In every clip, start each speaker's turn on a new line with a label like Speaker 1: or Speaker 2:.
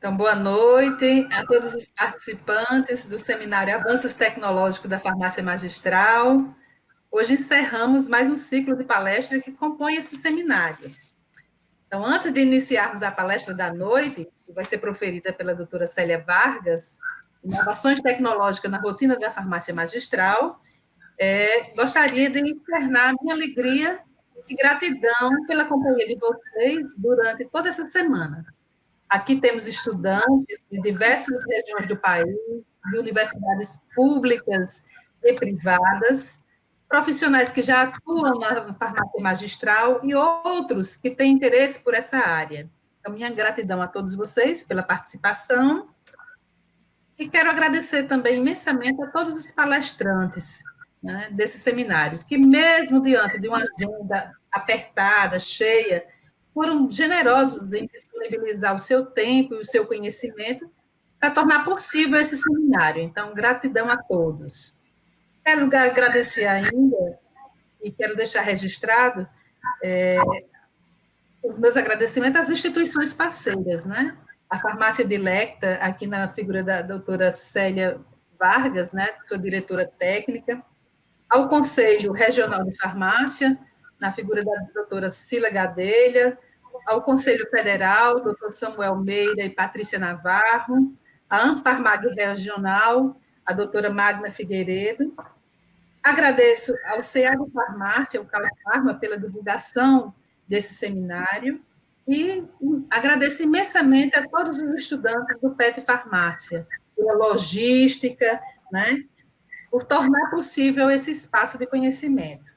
Speaker 1: Então, boa noite a todos os participantes do seminário Avanços Tecnológicos da Farmácia Magistral. Hoje encerramos mais um ciclo de palestra que compõe esse seminário. Então, antes de iniciarmos a palestra da noite, que vai ser proferida pela doutora Célia Vargas, Inovações Tecnológicas na Rotina da Farmácia Magistral, gostaria de externar minha alegria e gratidão pela companhia de vocês durante toda essa semana. Aqui temos estudantes de diversas regiões do país, de universidades públicas e privadas, profissionais que já atuam na farmácia magistral e outros que têm interesse por essa área. Então, minha gratidão a todos vocês pela participação e quero agradecer também imensamente a todos os palestrantes, né, desse seminário, que mesmo diante de uma agenda apertada, cheia, foram generosos em disponibilizar o seu tempo e o seu conhecimento para tornar possível esse seminário. Então, gratidão a todos. Quero agradecer ainda, e quero deixar registrado, os meus agradecimentos às instituições parceiras, né? A Farmácia de Lecta, aqui na figura da doutora Célia Vargas, né, sua diretora técnica, ao Conselho Regional de Farmácia, na figura da doutora Cila Gadelha, ao Conselho Federal, doutor Samuel Meira e Patrícia Navarro, a Anfarmag Regional, a doutora Magna Figueiredo. Agradeço ao CEAG Farmácia, o CalFarma, pela divulgação desse seminário e agradeço imensamente a todos os estudantes do PET Farmácia, pela logística, né, por tornar possível esse espaço de conhecimento.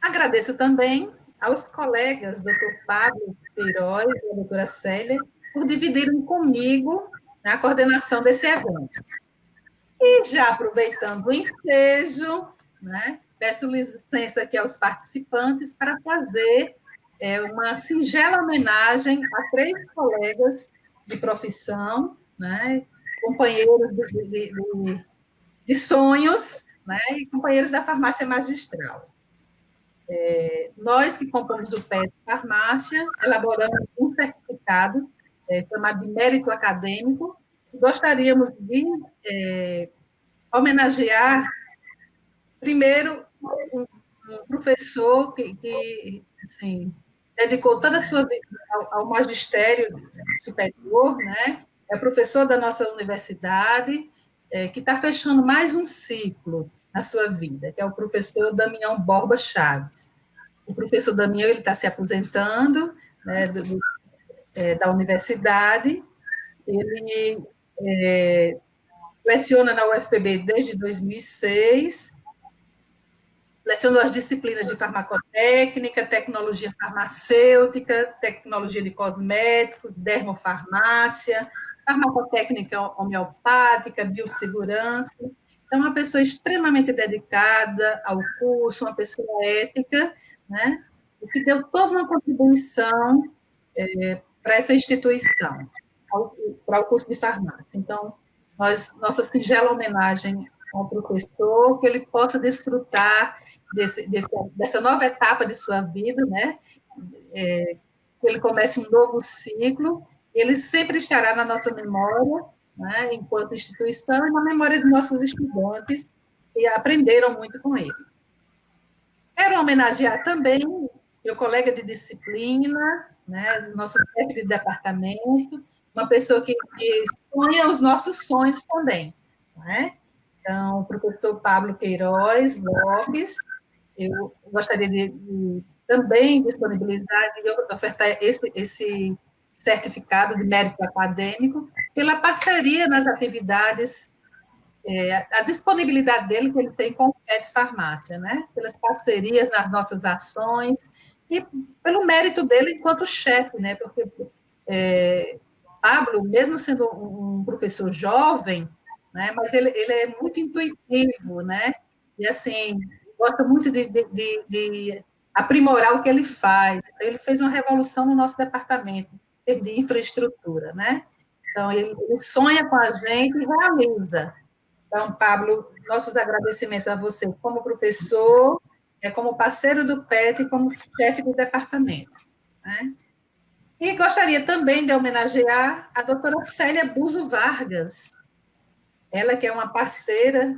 Speaker 1: Agradeço também aos colegas, doutor Pablo Queiroz e a doutora Célia, por dividirem comigo, né, a coordenação desse evento. E já aproveitando o ensejo, né, peço licença aqui aos participantes para fazer uma singela homenagem a 3 colegas de profissão, né, companheiros de sonhos, né, e companheiros da farmácia magistral. Nós que compomos o PET Farmácia, elaboramos um certificado chamado de mérito acadêmico, e gostaríamos de homenagear, primeiro, um professor que assim, dedicou toda a sua vida ao magistério superior, né? É professor da nossa universidade, que está fechando mais um ciclo na sua vida, que é o professor Damião Borba Chaves. O professor Damião ele está se aposentando, né, da universidade, ele leciona na UFPB desde 2006, lecionou as disciplinas de farmacotécnica, tecnologia farmacêutica, tecnologia de cosméticos, dermofarmácia, farmacotécnica homeopática, biossegurança. Então, uma pessoa extremamente dedicada ao curso, uma pessoa ética, né, o que deu toda uma contribuição para essa instituição, para o curso de farmácia. Então, nossa singela homenagem ao professor, que ele possa desfrutar dessa nova etapa de sua vida, né? Que ele comece um novo ciclo, ele sempre estará na nossa memória, né, enquanto instituição, e na memória de nossos estudantes, que aprenderam muito com ele. Quero homenagear também meu colega de disciplina, né, nosso chefe de departamento, uma pessoa que sonha os nossos sonhos também, né? Então, o professor Pablo Queiroz Lopes, eu gostaria de também disponibilizar e ofertar esse certificado de mérito acadêmico pela parceria nas atividades, a disponibilidade dele que ele tem com o PET Farmácia, né? Pelas parcerias nas nossas ações e pelo mérito dele enquanto chefe, né? Porque Pablo, mesmo sendo um professor jovem, né, mas ele é muito intuitivo, né? E assim, gosta muito de aprimorar o que ele faz. Então, ele fez uma revolução no nosso departamento de infraestrutura, né? Então, ele sonha com a gente e realiza. Então, Pablo, nossos agradecimentos a você como professor, como parceiro do PET e como chefe do departamento, né? E gostaria também de homenagear a doutora Célia Buzo Vargas, ela que é uma parceira,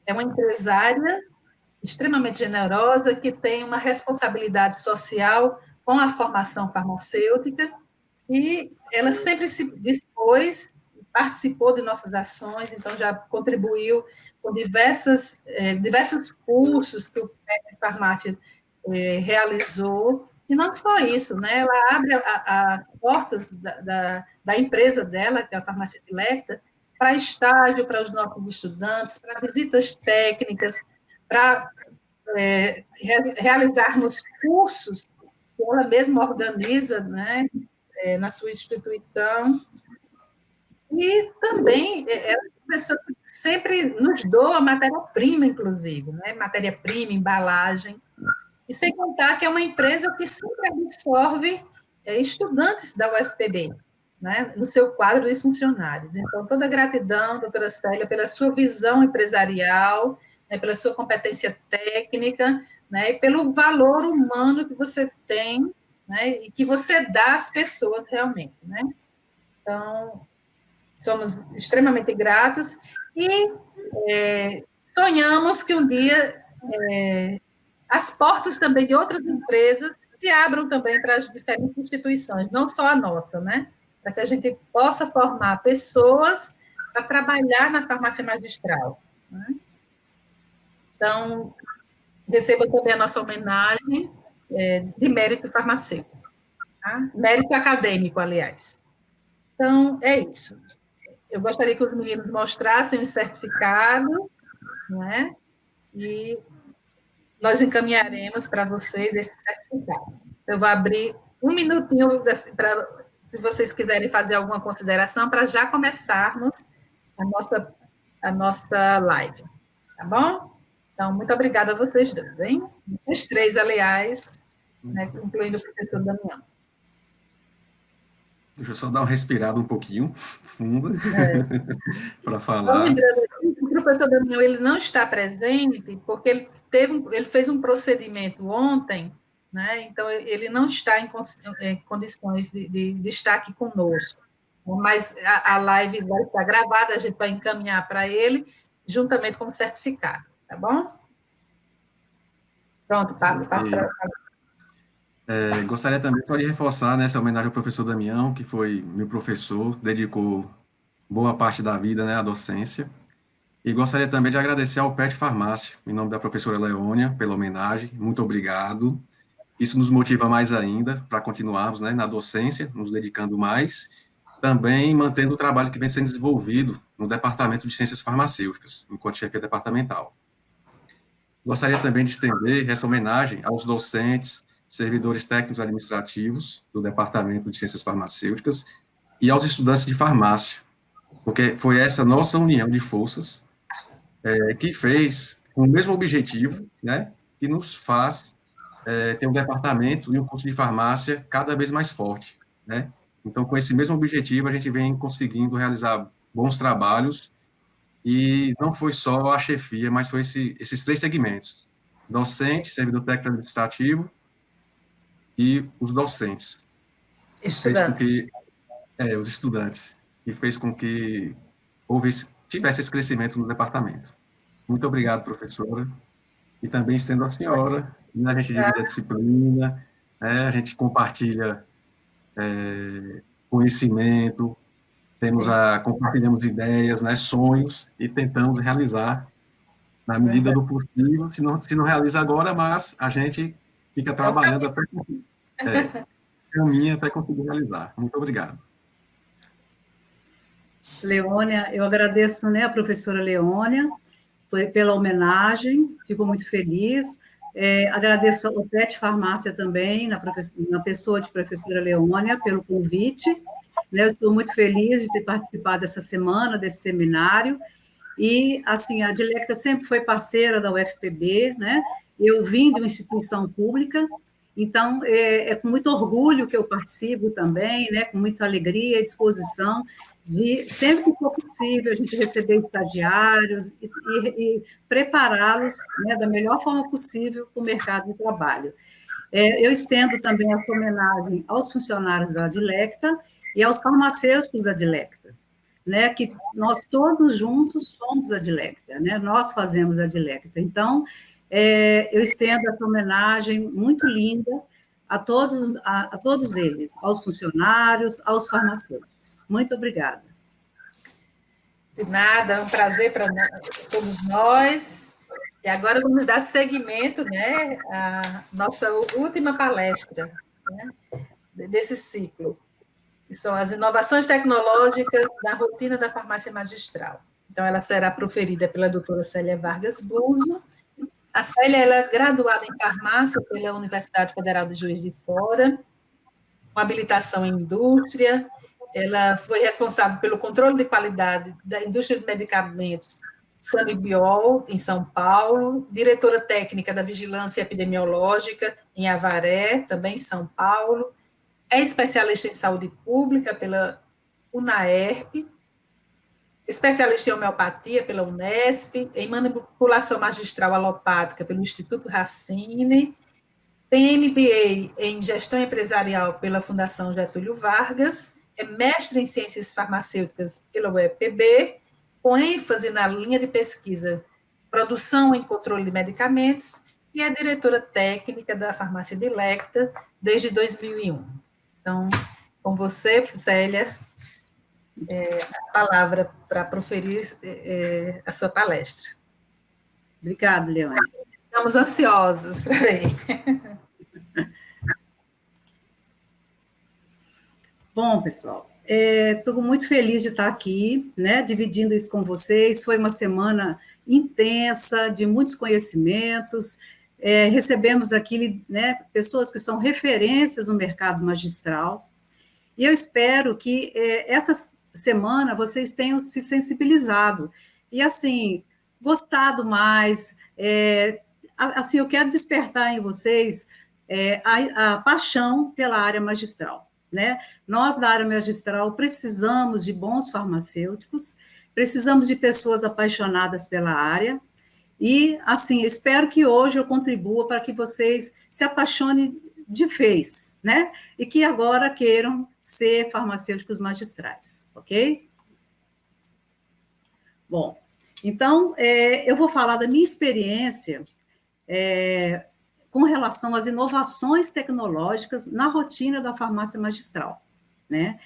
Speaker 1: é uma empresária extremamente generosa, que tem uma responsabilidade social com a formação farmacêutica, e ela sempre se dispôs, participou de nossas ações, então já contribuiu com diversos cursos que o PET de Farmácia realizou, e não só isso, né? Ela abre as portas da empresa dela, que é a Farmácia Dilecta, para estágio para os nossos estudantes, para visitas técnicas, para realizarmos cursos que ela mesma organiza, né, na sua instituição. E também ela é uma pessoa que sempre nos doa matéria-prima, inclusive, né, matéria-prima, embalagem. E sem contar que é uma empresa que sempre absorve estudantes da UFPB, né, no seu quadro de funcionários. Então, toda a gratidão, doutora Célia, pela sua visão empresarial, né, pela sua competência técnica, né, e pelo valor humano que você tem, né, e que você dá às pessoas realmente. Né? Então, somos extremamente gratos e sonhamos que um dia as portas também de outras empresas se abram também para as diferentes instituições, não só a nossa, né? Para que a gente possa formar pessoas para trabalhar na farmácia magistral. Né? Então, receba também a nossa homenagem de mérito farmacêutico, tá? Mérito acadêmico, aliás. Então, é isso. Eu gostaria que os meninos mostrassem o certificado, né? E nós encaminharemos para vocês esse certificado. Eu vou abrir um minutinho para, se vocês quiserem fazer alguma consideração, para já começarmos a nossa live. Tá bom? Então, muito obrigada a vocês dois, hein? Os três, aliás, né, incluindo o professor Damião.
Speaker 2: Deixa eu só dar uma respirada um pouquinho, funda, para falar.
Speaker 1: Então, lembrando, o professor Damião ele não está presente porque ele fez um procedimento ontem, né? Então ele não está em condições de estar aqui conosco. Mas a live vai estar gravada, a gente vai encaminhar para ele, juntamente com o certificado, tá bom? Pronto, Pablo, passo para
Speaker 2: gostaria também só de reforçar, né, essa homenagem ao professor Damião, que foi meu professor, dedicou boa parte da vida, né, à docência. E gostaria também de agradecer ao PET Farmácia, em nome da professora Leônia, pela homenagem. Muito obrigado. Isso nos motiva mais ainda para continuarmos, né, na docência, nos dedicando mais, também mantendo o trabalho que vem sendo desenvolvido no Departamento de Ciências Farmacêuticas, enquanto chefia departamental. Gostaria também de estender essa homenagem aos docentes, servidores técnicos administrativos do Departamento de Ciências Farmacêuticas e aos estudantes de farmácia, porque foi essa nossa união de forças que fez o mesmo objetivo, né, que nos faz ter um departamento e um curso de farmácia cada vez mais forte, né? Então, com esse mesmo objetivo, a gente vem conseguindo realizar bons trabalhos e não foi só a chefia, mas foi esses três segmentos: docente, servidor técnico administrativo e os docentes. Fez com que os estudantes, e fez com que tivesse esse crescimento no departamento. Muito obrigado, professora. E também estendo a senhora, né, a gente divide a disciplina, né, a gente compartilha conhecimento, compartilhamos ideias, né, sonhos, e tentamos realizar na medida do possível, se não realiza agora, mas a gente fica trabalhando até caminha até conseguir realizar. Muito obrigado.
Speaker 3: Leônia, eu agradeço, né, a professora Leônia pela homenagem, fico muito feliz. Agradeço ao PET Farmácia também, na pessoa de professora Leônia, pelo convite. Né, eu estou muito feliz de ter participado dessa semana, desse seminário. E, assim, a Dilecta sempre foi parceira da UFPB, né? Eu vim de uma instituição pública, então é com muito orgulho que eu participo também, né? Com muita alegria e disposição de, sempre que for possível, a gente receber estagiários e prepará-los, né, da melhor forma possível para o mercado de trabalho. Eu estendo também essa homenagem aos funcionários da Dilecta e aos farmacêuticos da Dilecta, né, que nós todos juntos somos a Dilecta, né, nós fazemos a Dilecta. Então, eu estendo essa homenagem muito linda a todos eles, aos funcionários, aos farmacêuticos. Muito obrigada.
Speaker 1: De nada, é um prazer para todos nós. E agora vamos dar seguimento, né, à nossa última palestra, né, desse ciclo, que são as inovações tecnológicas na rotina da farmácia magistral. Então, ela será proferida pela doutora Célia Vargas Buso. A Célia ela é graduada em farmácia pela Universidade Federal de Juiz de Fora, com habilitação em indústria. Ela foi responsável pelo controle de qualidade da indústria de medicamentos Sanibiol, em São Paulo, diretora técnica da Vigilância Epidemiológica em Avaré, também em São Paulo, é especialista em saúde pública pela UNAERP, especialista em homeopatia pela Unesp, em manipulação magistral alopática pelo Instituto Racine, tem MBA em gestão empresarial pela Fundação Getúlio Vargas, é mestre em ciências farmacêuticas pela UEPB, com ênfase na linha de pesquisa produção e controle de medicamentos, e é diretora técnica da farmácia Dilecta desde 2001. Então, com você, Célia, a palavra para proferir a sua palestra.
Speaker 3: Obrigada, Leone.
Speaker 1: Estamos ansiosos para ver.
Speaker 3: Bom, pessoal, estou muito feliz de estar aqui, né, dividindo isso com vocês. Foi uma semana intensa, de muitos conhecimentos. Recebemos aqui, né, pessoas que são referências no mercado magistral. E eu espero que essa semana vocês tenham se sensibilizado e, assim, gostado mais. Assim, eu quero despertar em vocês a paixão pela área magistral, né? Nós, da área magistral, precisamos de bons farmacêuticos, precisamos de pessoas apaixonadas pela área, e, assim, espero que hoje eu contribua para que vocês se apaixonem de vez, né? E que agora queiram ser farmacêuticos magistrais, ok? Bom, então, eu vou falar da minha experiência com relação às inovações tecnológicas na rotina da farmácia magistral, né?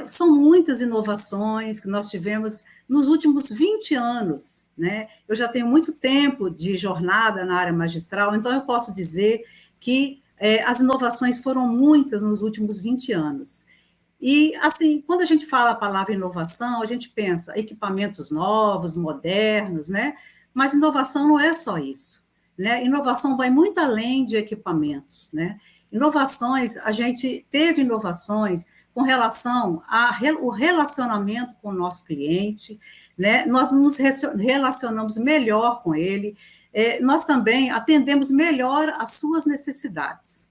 Speaker 3: São muitas inovações que nós tivemos nos últimos 20 anos, né? Eu já tenho muito tempo de jornada na área magistral, então eu posso dizer que as inovações foram muitas nos últimos 20 anos. E, assim, quando a gente fala a palavra inovação, a gente pensa equipamentos novos, modernos, né? Mas inovação não é só isso, né? Inovação vai muito além de equipamentos, né? Inovações, a gente teve inovações com relação ao relacionamento com o nosso cliente, né? Nós nos relacionamos melhor com ele, nós também atendemos melhor às suas necessidades.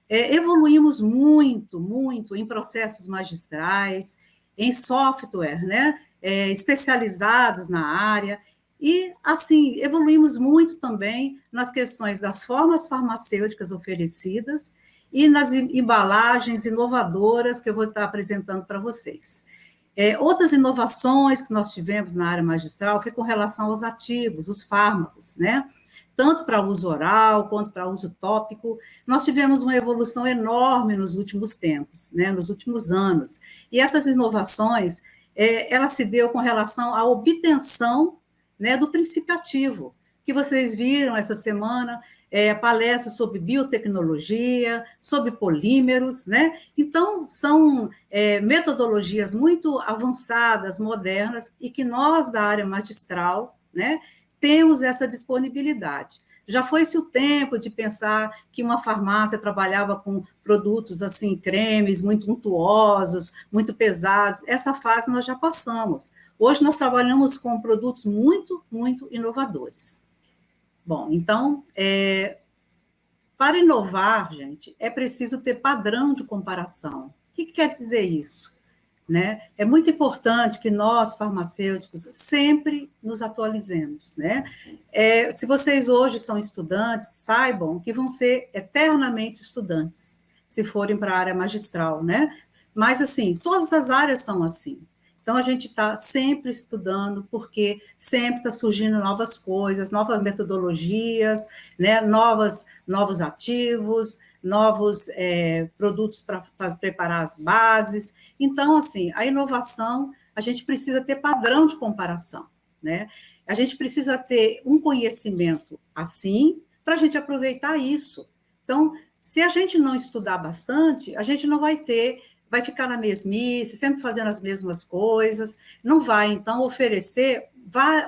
Speaker 3: Evoluímos muito, muito em processos magistrais, em software, né? Especializados na área, e, assim, evoluímos muito também nas questões das formas farmacêuticas oferecidas e nas embalagens inovadoras que eu vou estar apresentando para vocês. Outras inovações que nós tivemos na área magistral foi com relação aos ativos, os fármacos, né? Tanto para uso oral quanto para uso tópico. Nós tivemos uma evolução enorme nos últimos tempos, né? Nos últimos anos. E essas inovações, ela se deu com relação à obtenção, né, do princípio ativo, que vocês viram essa semana, palestras sobre biotecnologia, sobre polímeros, né? Então, são metodologias muito avançadas, modernas, e que nós, da área magistral, né, temos essa disponibilidade. Já foi-se o tempo de pensar que uma farmácia trabalhava com produtos, assim, cremes muito untuosos, muito pesados. Essa fase nós já passamos. Hoje nós trabalhamos com produtos muito, muito inovadores. Bom, então, para inovar, gente, é preciso ter padrão de comparação. O que quer dizer isso? né? É muito importante que nós, farmacêuticos, sempre nos atualizemos, né? Se vocês hoje são estudantes, saibam que vão ser eternamente estudantes, se forem para a área magistral, né? Mas, assim, todas as áreas são assim. Então, a gente está sempre estudando, porque sempre está surgindo novas coisas, novas metodologias, né? Novos ativos, novos produtos para preparar as bases. Então, assim, a inovação, a gente precisa ter padrão de comparação, né? A gente precisa ter um conhecimento assim, para a gente aproveitar isso. Então, se a gente não estudar bastante, a gente não vai ficar na mesmice, sempre fazendo as mesmas coisas, não vai, então, oferecer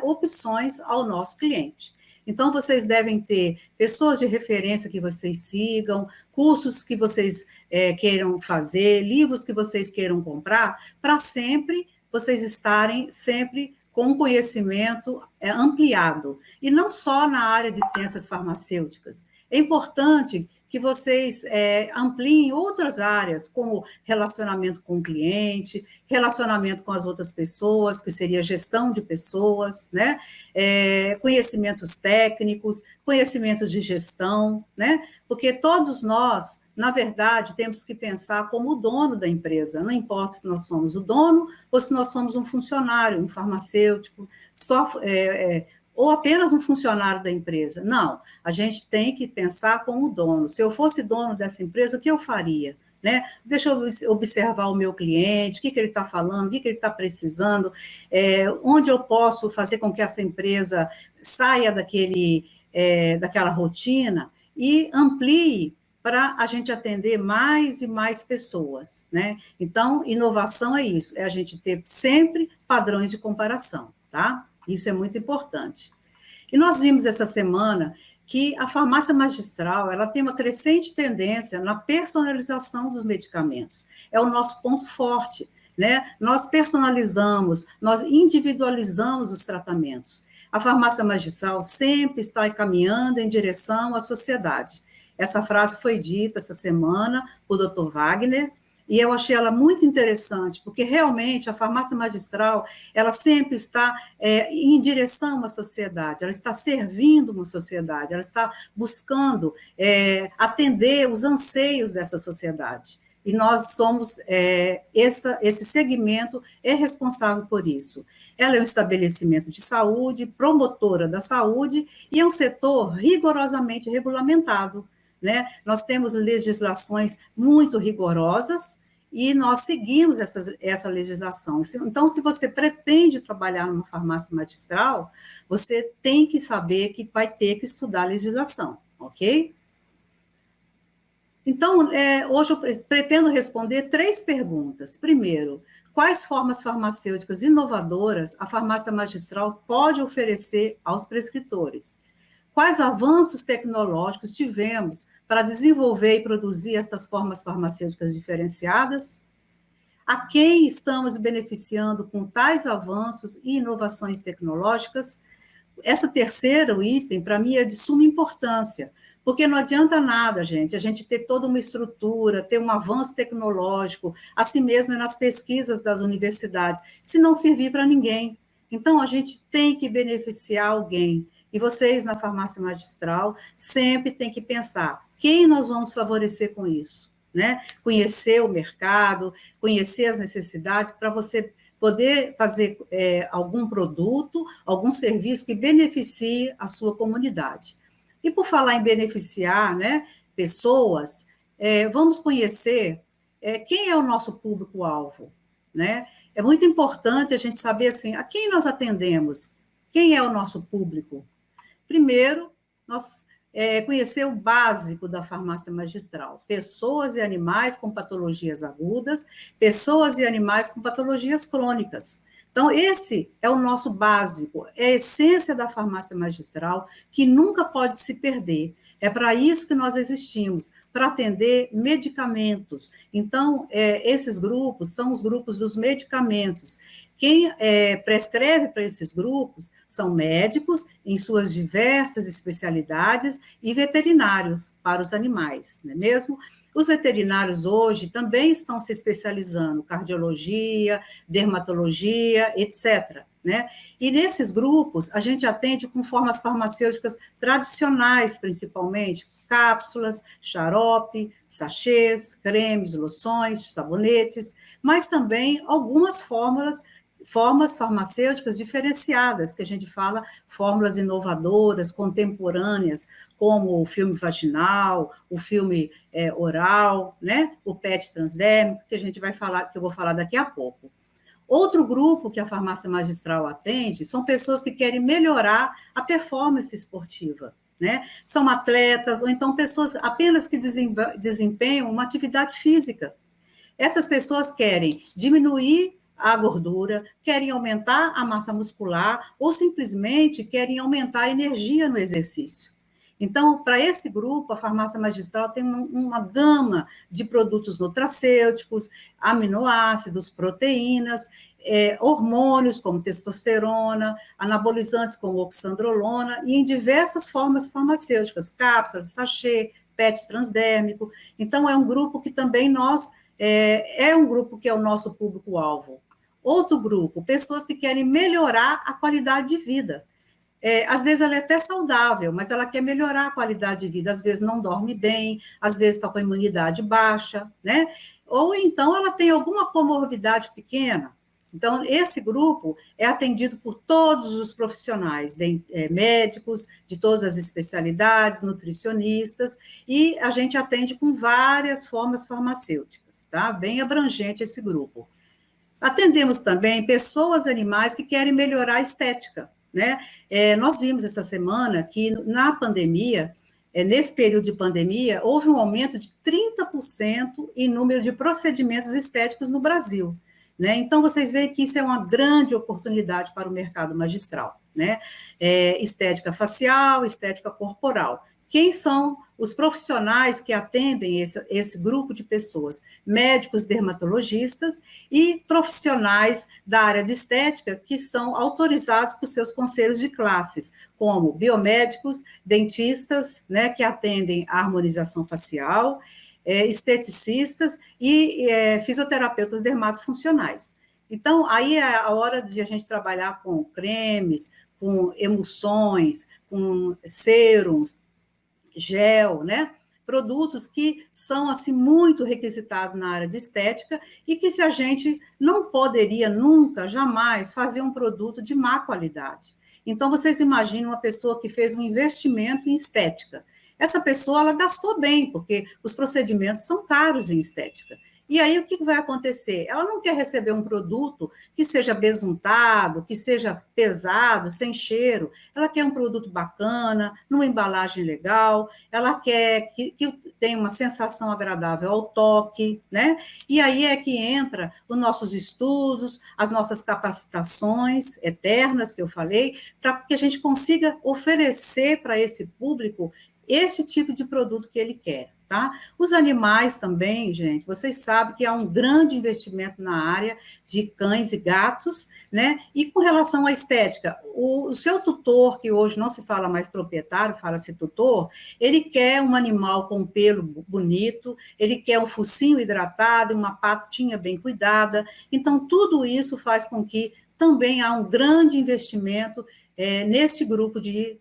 Speaker 3: opções ao nosso cliente. Então, vocês devem ter pessoas de referência que vocês sigam, cursos que vocês queiram fazer, livros que vocês queiram comprar, para sempre vocês estarem sempre com um conhecimento ampliado. E não só na área de ciências farmacêuticas. É importante que vocês ampliem outras áreas, como relacionamento com o cliente, relacionamento com as outras pessoas, que seria gestão de pessoas, né? Conhecimentos técnicos, conhecimentos de gestão, né? Porque todos nós, na verdade, temos que pensar como o dono da empresa, não importa se nós somos o dono ou se nós somos um funcionário, um farmacêutico, ou apenas um funcionário da empresa. Não, a gente tem que pensar como dono. Se eu fosse dono dessa empresa, o que eu faria? Né? Deixa eu observar o meu cliente, o que ele está falando, o que ele está precisando, onde eu posso fazer com que essa empresa saia daquela rotina e amplie para a gente atender mais e mais pessoas, né? Então, inovação é isso, é a gente ter sempre padrões de comparação, tá? Isso é muito importante. E nós vimos essa semana que a farmácia magistral, ela tem uma crescente tendência na personalização dos medicamentos. É o nosso ponto forte, né? Nós personalizamos, nós individualizamos os tratamentos. A farmácia magistral sempre está caminhando em direção à sociedade. Essa frase foi dita essa semana por Dr. Wagner, e eu achei ela muito interessante, porque realmente a farmácia magistral, ela sempre está em direção à sociedade, ela está servindo uma sociedade, ela está buscando atender os anseios dessa sociedade. E nós somos, esse segmento é responsável por isso. Ela é um estabelecimento de saúde, promotora da saúde, e é um setor rigorosamente regulamentado, né? Nós temos legislações muito rigorosas e nós seguimos essa legislação. Então, se você pretende trabalhar numa farmácia magistral, você tem que saber que vai ter que estudar a legislação, ok? Então, hoje eu pretendo responder 3 perguntas. Primeiro, quais formas farmacêuticas inovadoras a farmácia magistral pode oferecer aos prescritores? Quais avanços tecnológicos tivemos para desenvolver e produzir essas formas farmacêuticas diferenciadas? A quem estamos beneficiando com tais avanços e inovações tecnológicas? Esse terceiro item, para mim, é de suma importância, porque não adianta nada, gente, a gente ter toda uma estrutura, ter um avanço tecnológico, assim mesmo nas pesquisas das universidades, se não servir para ninguém. Então, a gente tem que beneficiar alguém. E vocês, na farmácia magistral, sempre têm que pensar quem nós vamos favorecer com isso, né? Conhecer o mercado, conhecer as necessidades, para você poder fazer algum produto, algum serviço que beneficie a sua comunidade. E por falar em beneficiar, né, pessoas, vamos conhecer quem é o nosso público-alvo, né? É muito importante a gente saber, assim, a quem nós atendemos, quem é o nosso público. Primeiro, nós conhecer o básico da farmácia magistral, pessoas e animais com patologias agudas, pessoas e animais com patologias crônicas. Então, esse é o nosso básico, é a essência da farmácia magistral, que nunca pode se perder. É para isso que nós existimos, para atender medicamentos. Então, esses grupos são os grupos dos medicamentos. Quem prescreve para esses grupos são médicos em suas diversas especialidades e veterinários para os animais, não é mesmo? Os veterinários hoje também estão se especializando, cardiologia, dermatologia, etc., né? E nesses grupos, a gente atende com formas farmacêuticas tradicionais, principalmente, cápsulas, xarope, sachês, cremes, loções, sabonetes, mas também algumas formas farmacêuticas diferenciadas, que a gente fala fórmulas inovadoras, contemporâneas, como o filme vaginal, o filme oral, né? O PET transdérmico, que a gente vai falar, que eu vou falar daqui a pouco. Outro grupo que a farmácia magistral atende são pessoas que querem melhorar a performance esportiva, né? São atletas, ou então pessoas apenas que desempenham uma atividade física. Essas pessoas querem diminuir a gordura, querem aumentar a massa muscular, ou simplesmente querem aumentar a energia no exercício. Então, para esse grupo, a farmácia magistral tem uma gama de produtos nutracêuticos, aminoácidos, proteínas, hormônios como testosterona, anabolizantes como oxandrolona, e em diversas formas farmacêuticas, cápsulas, sachê, PET transdérmico. Então, é um grupo que também é um grupo que é o nosso público-alvo. Outro grupo, pessoas que querem melhorar a qualidade de vida. Às vezes ela é até saudável, mas ela quer melhorar a qualidade de vida, às vezes não dorme bem, às vezes está com a imunidade baixa, né? Ou então ela tem alguma comorbidade pequena. Então, esse grupo é atendido por todos os profissionais, médicos, de todas as especialidades, nutricionistas, e a gente atende com várias formas farmacêuticas, tá? Bem abrangente esse grupo. Atendemos também pessoas e animais que querem melhorar a estética, né? Nós vimos essa semana que na pandemia, nesse período de pandemia, houve um aumento de 30% em número de procedimentos estéticos no Brasil, né? Então, vocês veem que isso é uma grande oportunidade para o mercado magistral, né? Estética facial, estética corporal. Quem são os profissionais que atendem esse grupo de pessoas? Médicos dermatologistas e profissionais da área de estética que são autorizados por seus conselhos de classes, como biomédicos, dentistas, né, que atendem a harmonização facial, esteticistas e fisioterapeutas dermatofuncionais. Então, aí é a hora de a gente trabalhar com cremes, com emulsões, com sérums, gel, né? Produtos que são, assim, muito requisitados na área de estética e que se a gente não poderia nunca, jamais, fazer um produto de má qualidade. Então, vocês imaginam uma pessoa que fez um investimento em estética. Essa pessoa, ela gastou bem, porque os procedimentos são caros em estética. E aí, o que vai acontecer? Ela não quer receber um produto que seja besuntado, que seja pesado, sem cheiro. Ela quer um produto bacana, numa embalagem legal. Ela quer que tenha uma sensação agradável ao toque, né? E aí é que entra os nossos estudos, as nossas capacitações eternas, que eu falei, para que a gente consiga oferecer para esse público esse tipo de produto que ele quer, tá? Os animais também, gente, vocês sabem que há um grande investimento na área de cães e gatos, né? E com relação à estética, o seu tutor, que hoje não se fala mais proprietário, fala-se tutor, ele quer um animal com pelo bonito, ele quer um focinho hidratado, uma patinha bem cuidada, então tudo isso faz com que também há um grande investimento nesse grupo de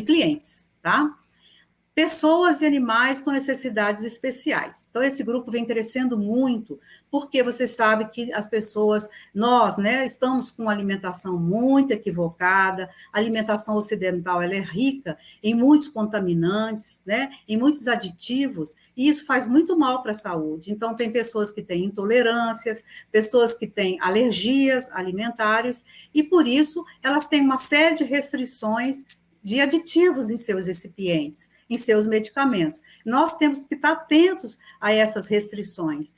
Speaker 3: clientes, tá? Pessoas e animais com necessidades especiais. Então, esse grupo vem crescendo muito, porque você sabe que as pessoas, nós, né, estamos com uma alimentação muito equivocada, a alimentação ocidental, ela é rica em muitos contaminantes, né, em muitos aditivos, e isso faz muito mal para a saúde. Então, tem pessoas que têm intolerâncias, pessoas que têm alergias alimentares, e por isso, elas têm uma série de restrições de aditivos em seus recipientes, em seus medicamentos. Nós temos que estar atentos a essas restrições.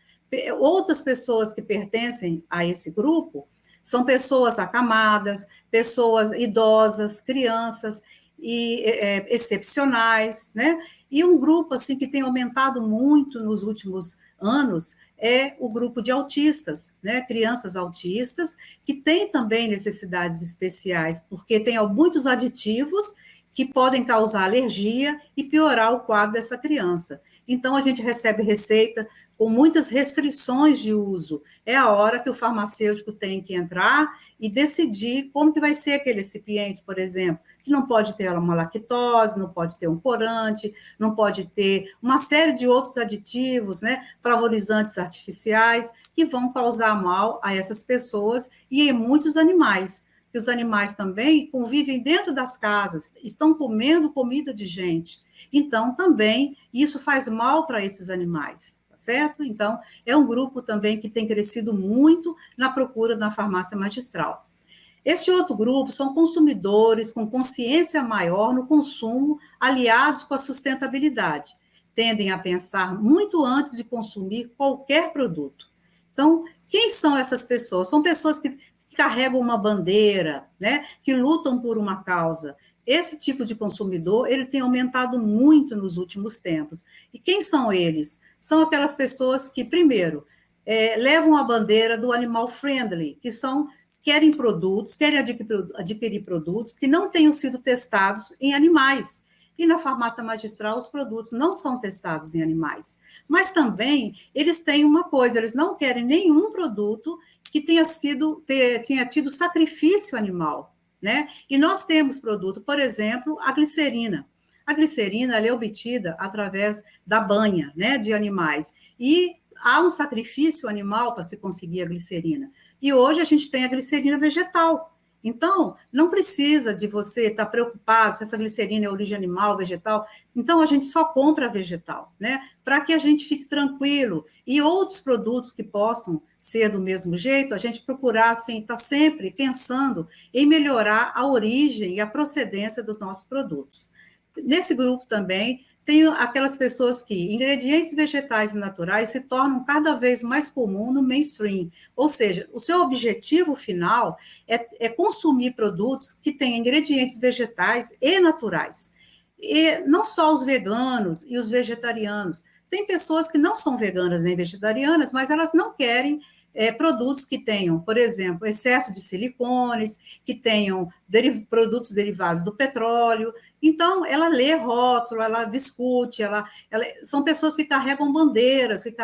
Speaker 3: Outras pessoas que pertencem a esse grupo são pessoas acamadas, pessoas idosas, crianças, excepcionais, né? E um grupo assim que tem aumentado muito nos últimos anos é o grupo de autistas, né? Crianças autistas que têm também necessidades especiais, porque tem muitos aditivos que podem causar alergia e piorar o quadro dessa criança. Então, a gente recebe receita com muitas restrições de uso. É a hora que o farmacêutico tem que entrar e decidir como que vai ser aquele recipiente, por exemplo, que não pode ter uma lactose, não pode ter um corante, não pode ter uma série de outros aditivos, né, flavorizantes artificiais, que vão causar mal a essas pessoas e em muitos animais. Que os animais também convivem dentro das casas, estão comendo comida de gente. Então, também, isso faz mal para esses animais, tá certo? Então, é um grupo também que tem crescido muito na procura na farmácia magistral. Este outro grupo são consumidores com consciência maior no consumo, aliados com a sustentabilidade. Tendem a pensar muito antes de consumir qualquer produto. Então, quem são essas pessoas? São pessoas que carregam uma bandeira, né, que lutam por uma causa. Esse tipo de consumidor, ele tem aumentado muito nos últimos tempos. E quem são eles? São aquelas pessoas que, primeiro, levam a bandeira do animal friendly, que querem adquirir produtos que não tenham sido testados em animais. E na farmácia magistral, os produtos não são testados em animais. Mas também, eles têm uma coisa, eles não querem nenhum produto que tenha tido sacrifício animal, né? E nós temos produto, por exemplo, a glicerina. A glicerina ela é obtida através da banha, né, de animais. E há um sacrifício animal para se conseguir a glicerina. E hoje a gente tem a glicerina vegetal. Então, não precisa de você estar preocupado se essa glicerina é origem animal, vegetal. Então, a gente só compra vegetal, né? Para que a gente fique tranquilo. E outros produtos que possam ser do mesmo jeito, a gente procurar, assim, estar sempre pensando em melhorar a origem e a procedência dos nossos produtos. Nesse grupo também, tem aquelas pessoas que ingredientes vegetais e naturais se tornam cada vez mais comum no mainstream. Ou seja, o seu objetivo final é consumir produtos que têm ingredientes vegetais e naturais. E não só os veganos e os vegetarianos. Tem pessoas que não são veganas nem vegetarianas, mas elas não querem produtos que tenham, por exemplo, excesso de silicones, que tenham produtos derivados do petróleo. Então, ela lê rótulo, ela discute, são pessoas que carregam bandeiras, que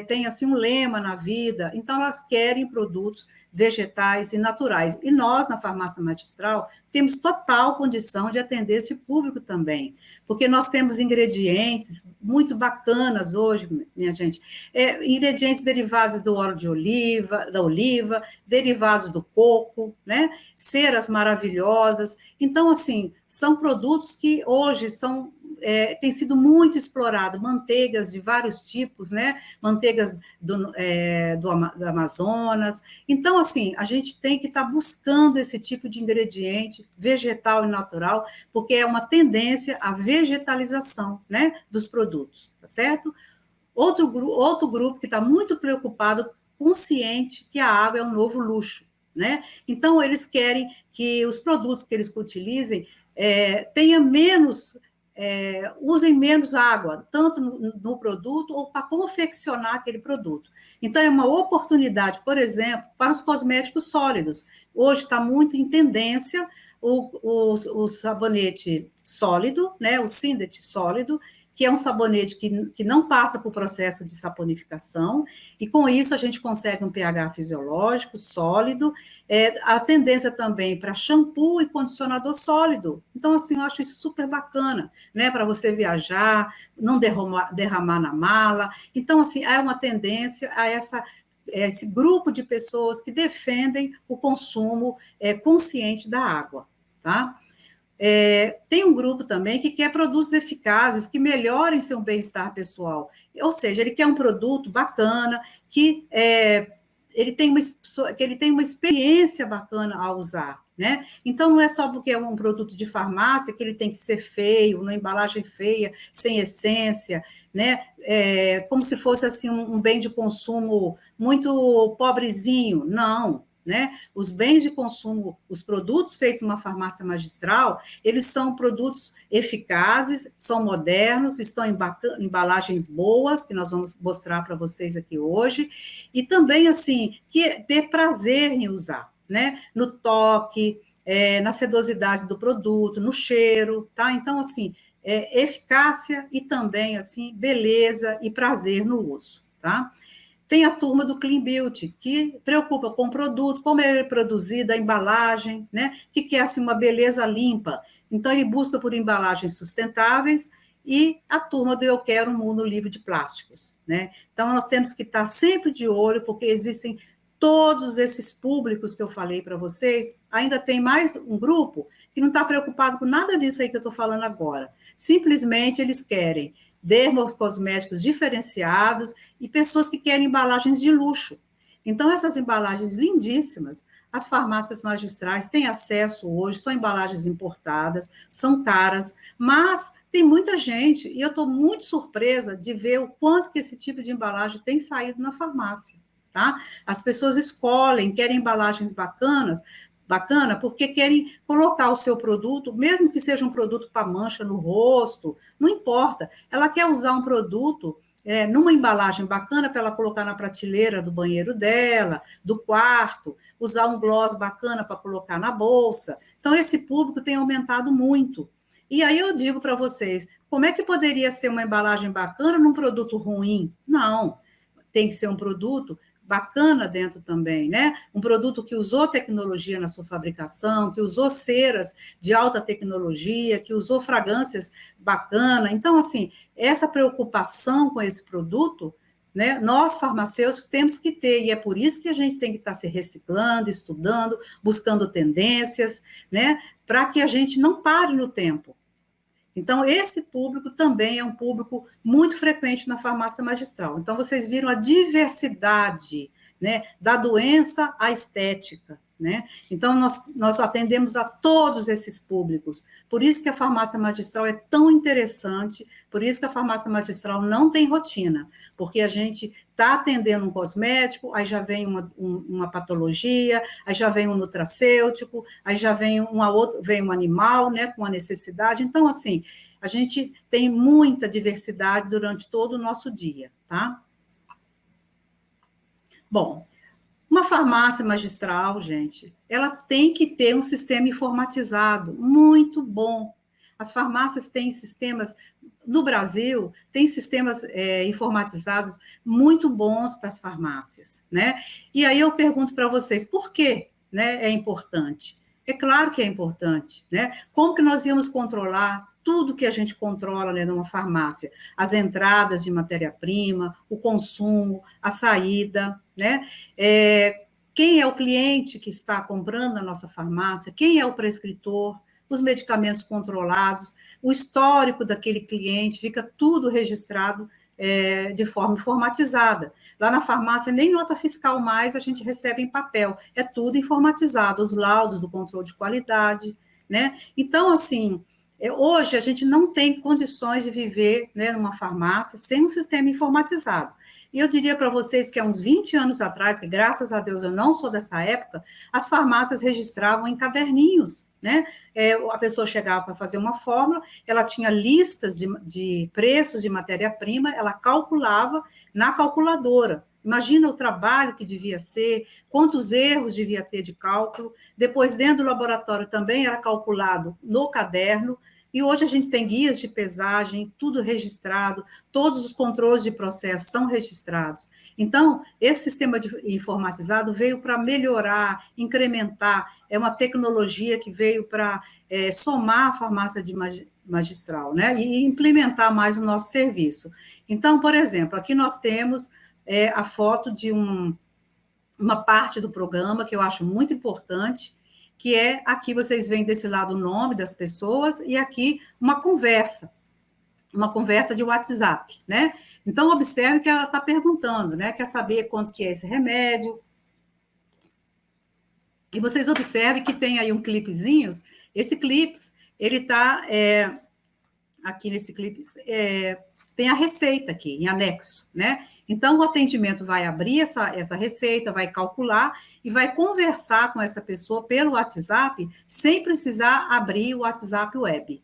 Speaker 3: têm assim um lema na vida, então elas querem produtos vegetais e naturais. E nós, na farmácia magistral, temos total condição de atender esse público também, porque nós temos ingredientes muito bacanas hoje, minha gente, ingredientes derivados do óleo de oliva, da oliva, derivados do coco, né? Ceras maravilhosas. Então, assim, são produtos que hoje têm sido muito explorados, manteigas de vários tipos, né? Manteigas do Amazonas. Então, assim, a gente tem que estar buscando esse tipo de ingrediente vegetal e natural, porque é uma tendência à vegetalização, né, dos produtos, tá certo? Outro grupo que está muito preocupado, consciente que a água é um novo luxo, né? Então, eles querem que os produtos que eles utilizem usem menos água, tanto no produto ou para confeccionar aquele produto. Então, é uma oportunidade, por exemplo, para os cosméticos sólidos. Hoje está muito em tendência o sabonete sólido, né, o Sindet sólido, que é um sabonete que não passa por processo de saponificação, e com isso a gente consegue um pH fisiológico, sólido, a tendência também para shampoo e condicionador sólido. Então, assim, eu acho isso super bacana, né, para você viajar, não derramar na mala. Então, assim, há uma tendência a esse grupo de pessoas que defendem o consumo consciente da água, tá? Tem um grupo também que quer produtos eficazes, que melhorem seu bem-estar pessoal. Ou seja, ele quer um produto bacana, que ele tem uma experiência bacana ao usar, né? Então, não é só porque é um produto de farmácia que ele tem que ser feio, uma embalagem feia, sem essência, né? Como se fosse assim um bem de consumo muito pobrezinho. Não. né? Os bens de consumo, os produtos feitos numa farmácia magistral, eles são produtos eficazes, são modernos, estão em embalagens boas, que nós vamos mostrar para vocês aqui hoje, e também, assim, que ter prazer em usar, né? No toque, na sedosidade do produto, no cheiro, tá? Então, assim, eficácia e também, assim, beleza e prazer no uso, tá? Tem a turma do Clean Beauty, que preocupa com o produto, como ele é produzido, a embalagem, né? Que quer, assim, uma beleza limpa. Então, ele busca por embalagens sustentáveis e a turma do Eu Quero um Mundo Livre de Plásticos, né? Então, nós temos que estar sempre de olho, porque existem todos esses públicos que eu falei para vocês. Ainda tem mais um grupo que não está preocupado com nada disso aí que eu estou falando agora. Simplesmente eles querem dermocosméticos diferenciados e pessoas que querem embalagens de luxo. Então, essas embalagens lindíssimas, as farmácias magistrais têm acesso hoje, são embalagens importadas, são caras, mas tem muita gente, e eu estou muito surpresa de ver o quanto que esse tipo de embalagem tem saído na farmácia, tá? As pessoas escolhem, querem embalagens bacana, porque querem colocar o seu produto, mesmo que seja um produto para mancha no rosto, não importa. Ela quer usar um produto numa embalagem bacana para ela colocar na prateleira do banheiro dela, do quarto, usar um gloss bacana para colocar na bolsa. Então, esse público tem aumentado muito. E aí eu digo para vocês, como é que poderia ser uma embalagem bacana num produto ruim? Não, tem que ser um produto bacana dentro também, né? Um produto que usou tecnologia na sua fabricação, que usou ceras de alta tecnologia, que usou fragrâncias bacana. Então, assim, essa preocupação com esse produto, né, nós farmacêuticos temos que ter, e é por isso que a gente tem que estar se reciclando, estudando, buscando tendências, né, para que a gente não pare no tempo. Então, esse público também é um público muito frequente na farmácia magistral. Então, vocês viram a diversidade, né, da doença à estética, né? Então, nós atendemos a todos esses públicos. Por isso que a farmácia magistral é tão interessante, por isso que a farmácia magistral não tem rotina, porque a gente está atendendo um cosmético, aí já vem uma patologia, aí já vem um nutracêutico, aí já vem vem um animal, né, com a necessidade. Então, assim, a gente tem muita diversidade durante todo o nosso dia, tá? Bom, uma farmácia magistral, gente, ela tem que ter um sistema informatizado muito bom. As farmácias têm sistemas, no Brasil, tem sistemas informatizados muito bons para as farmácias, né? E aí eu pergunto para vocês, por que, né, é importante? É claro que é importante, né? Como que nós íamos controlar tudo que a gente controla, né, numa farmácia? As entradas de matéria-prima, o consumo, a saída, né? Quem é o cliente que está comprando na nossa farmácia? Quem é o prescritor? Os medicamentos controlados, o histórico daquele cliente, fica tudo registrado de forma informatizada. Lá na farmácia, nem nota fiscal mais a gente recebe em papel, é tudo informatizado, os laudos do controle de qualidade, né? Então, assim, hoje a gente não tem condições de viver, né, numa farmácia sem um sistema informatizado. E eu diria para vocês que há uns 20 anos atrás, que graças a Deus eu não sou dessa época, as farmácias registravam em caderninhos, né? A pessoa chegava para fazer uma fórmula, ela tinha listas de preços de matéria-prima, ela calculava na calculadora. Imagina o trabalho que devia ser, quantos erros devia ter de cálculo. Depois, dentro do laboratório também era calculado no caderno. E hoje a gente tem guias de pesagem, tudo registrado, todos os controles de processo são registrados. Então, esse sistema informatizado veio para melhorar, incrementar, é uma tecnologia que veio para somar a farmácia de magistral, né? E implementar mais o nosso serviço. Então, por exemplo, aqui nós temos a foto de uma parte do programa que eu acho muito importante, que aqui vocês veem desse lado o nome das pessoas, e aqui uma conversa de WhatsApp, né? Então, observe que ela está perguntando, né? Quer saber quanto que é esse remédio. E vocês observem que tem aí um clipezinhos, esse clips, ele está aqui nesse clipe, tem a receita aqui, em anexo, né? Então, o atendimento vai abrir essa receita, vai calcular, e vai conversar com essa pessoa pelo WhatsApp, sem precisar abrir o WhatsApp web,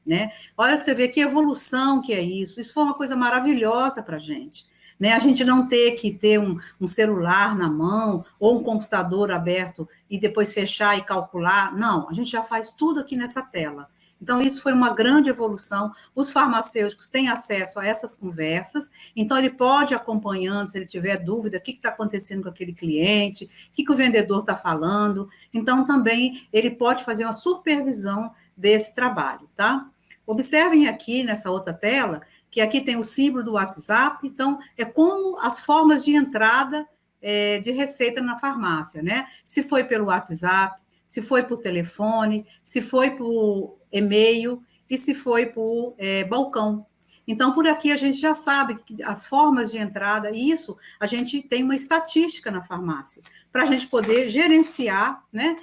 Speaker 3: né? Olha que você vê que evolução que é isso. Isso foi uma coisa maravilhosa para a gente. Né? A gente não ter que ter um celular na mão ou um computador aberto e depois fechar e calcular. Não, a gente já faz tudo aqui nessa tela. Então, isso foi uma grande evolução. Os farmacêuticos têm acesso a essas conversas, então ele pode ir acompanhando, se ele tiver dúvida, o que está acontecendo com aquele cliente, o que o vendedor está falando. Então, também ele pode fazer uma supervisão desse trabalho, tá? Observem aqui nessa outra tela, que aqui tem o símbolo do WhatsApp, então é como as formas de entrada de receita na farmácia, né? Se foi pelo WhatsApp, se foi por telefone, se foi por e-mail e se foi por balcão. Então, por aqui a gente já sabe que as formas de entrada, e isso a gente tem uma estatística na farmácia, para a gente poder gerenciar, né?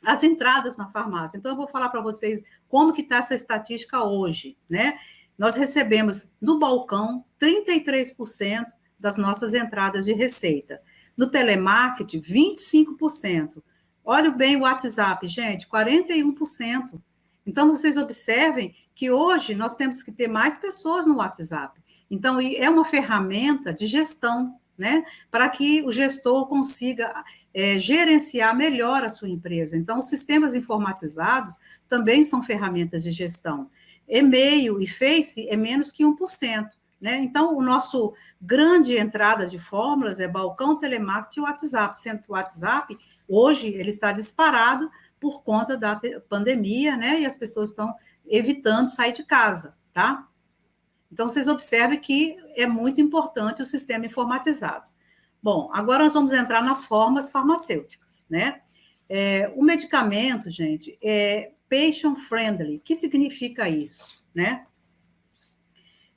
Speaker 3: As entradas na farmácia. Então, eu vou falar para vocês como que está essa estatística hoje, né? Nós recebemos no balcão 33% das nossas entradas de receita. No telemarketing, 25%. Olha bem o WhatsApp, gente, 41%. Então, vocês observem que hoje nós temos que ter mais pessoas no WhatsApp. Então, é uma ferramenta de gestão, né? Para que o gestor consiga gerenciar melhor a sua empresa. Então, os sistemas informatizados também são ferramentas de gestão. E-mail e Face é menos que 1%. Né? Então, o nosso grande entrada de fórmulas é balcão, telemarketing e WhatsApp, sendo que o WhatsApp, hoje, ele está disparado por conta da pandemia, né? E as pessoas estão evitando sair de casa, tá? Então, vocês observem que é muito importante o sistema informatizado. Bom, agora nós vamos entrar nas formas farmacêuticas, né? O medicamento, gente, é patient friendly. O que significa isso, né?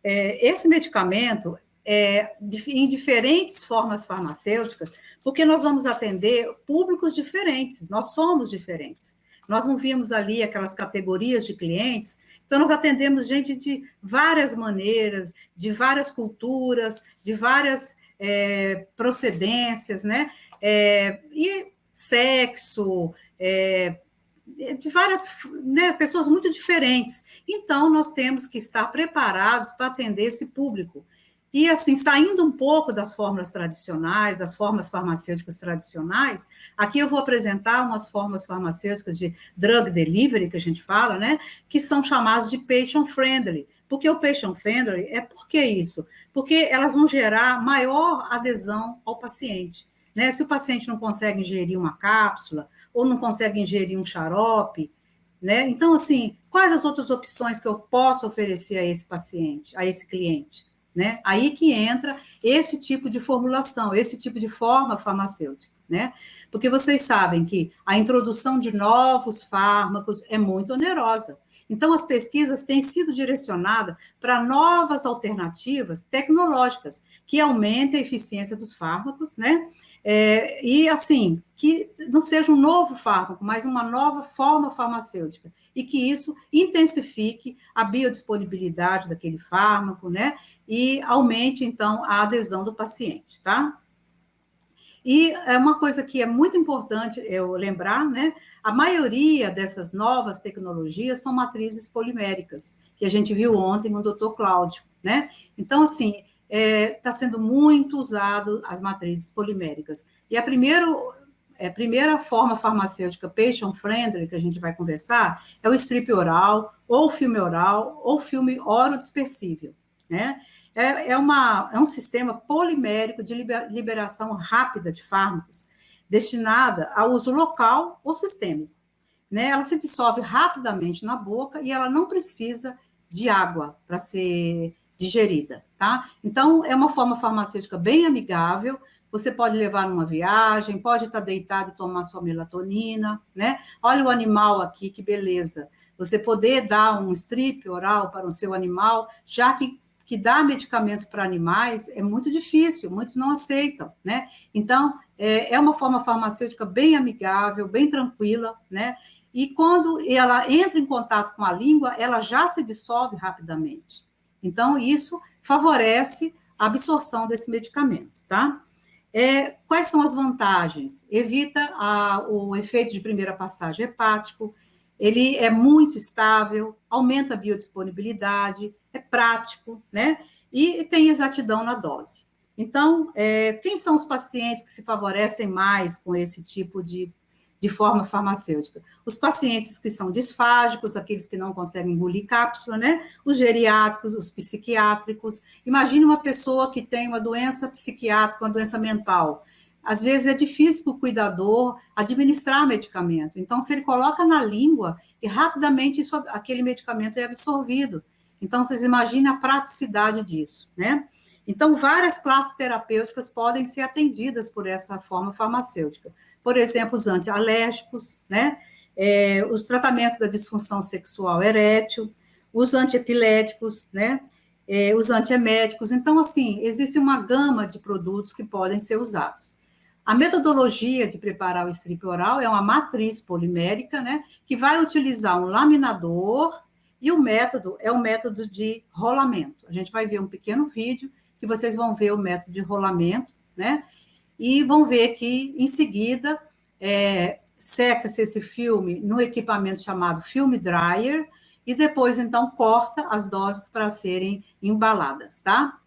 Speaker 3: Esse medicamento em diferentes formas farmacêuticas, porque nós vamos atender públicos diferentes, nós somos diferentes. Nós não vimos ali aquelas categorias de clientes, então nós atendemos gente de várias maneiras, de várias culturas, de várias procedências, né? E sexo, de várias, né, pessoas muito diferentes. Então, nós temos que estar preparados para atender esse público. E, assim, saindo um pouco das fórmulas tradicionais, das formas farmacêuticas tradicionais, aqui eu vou apresentar umas formas farmacêuticas de drug delivery, que a gente fala, né, que são chamadas de patient friendly. Porque o patient friendly por que isso? Porque elas vão gerar maior adesão ao paciente. Né? Se o paciente não consegue ingerir uma cápsula, ou não consegue ingerir um xarope, né? Então, assim, quais as outras opções que eu posso oferecer a esse paciente, a esse cliente? Né? Aí que entra esse tipo de formulação, esse tipo de forma farmacêutica, né? Porque vocês sabem que a introdução de novos fármacos é muito onerosa. Então, as pesquisas têm sido direcionadas para novas alternativas tecnológicas que aumentem a eficiência dos fármacos, né? E, assim, que não seja um novo fármaco, mas uma nova forma farmacêutica, e que isso intensifique a biodisponibilidade daquele fármaco, né? E aumente, então, a adesão do paciente, tá? E é uma coisa que é muito importante eu lembrar, né? A maioria dessas novas tecnologias são matrizes poliméricas, que a gente viu ontem com o Dr. Cláudio, né? Então, assim, está sendo muito usado as matrizes poliméricas. E a primeira forma farmacêutica patient-friendly que a gente vai conversar é o strip oral, ou filme oral, ou filme orodispersível, né? É um sistema polimérico de liberação rápida de fármacos, destinada ao uso local ou sistêmico. Né? Ela se dissolve rapidamente na boca e ela não precisa de água para ser digerida, tá? Então, é uma forma farmacêutica bem amigável, você pode levar numa viagem, pode estar deitado e tomar sua melatonina, né? Olha o animal aqui, que beleza. Você poder dar um strip oral para o seu animal, já que dar medicamentos para animais é muito difícil, muitos não aceitam, né? Então, é uma forma farmacêutica bem amigável, bem tranquila, né? E quando ela entra em contato com a língua, ela já se dissolve rapidamente. Então, isso favorece a absorção desse medicamento, tá? Quais são as vantagens? Evita o efeito de primeira passagem hepático, ele é muito estável, aumenta a biodisponibilidade, é prático, né? E tem exatidão na dose. Então, quem são os pacientes que se favorecem mais com esse tipo de forma farmacêutica? Os pacientes que são disfágicos, aqueles que não conseguem engolir cápsula, né? Os geriátricos, os psiquiátricos. Imagine uma pessoa que tem uma doença psiquiátrica, uma doença mental. Às vezes é difícil para o cuidador administrar medicamento. Então, se ele coloca na língua, e rapidamente aquele medicamento é absorvido. Então, vocês imaginem a praticidade disso, né? Então, várias classes terapêuticas podem ser atendidas por essa forma farmacêutica. Por exemplo, os antialérgicos, né? Os tratamentos da disfunção sexual erétil, os antiepiléticos, né? Os antieméticos. Então, assim, existe uma gama de produtos que podem ser usados. A metodologia de preparar o strip oral é uma matriz polimérica, né? Que vai utilizar um laminador e o método é o método de rolamento. A gente vai ver um pequeno vídeo que vocês vão ver o método de rolamento, né? E vão ver que, em seguida, seca-se esse filme no equipamento chamado film dryer e depois, então, corta as doses para serem embaladas, tá?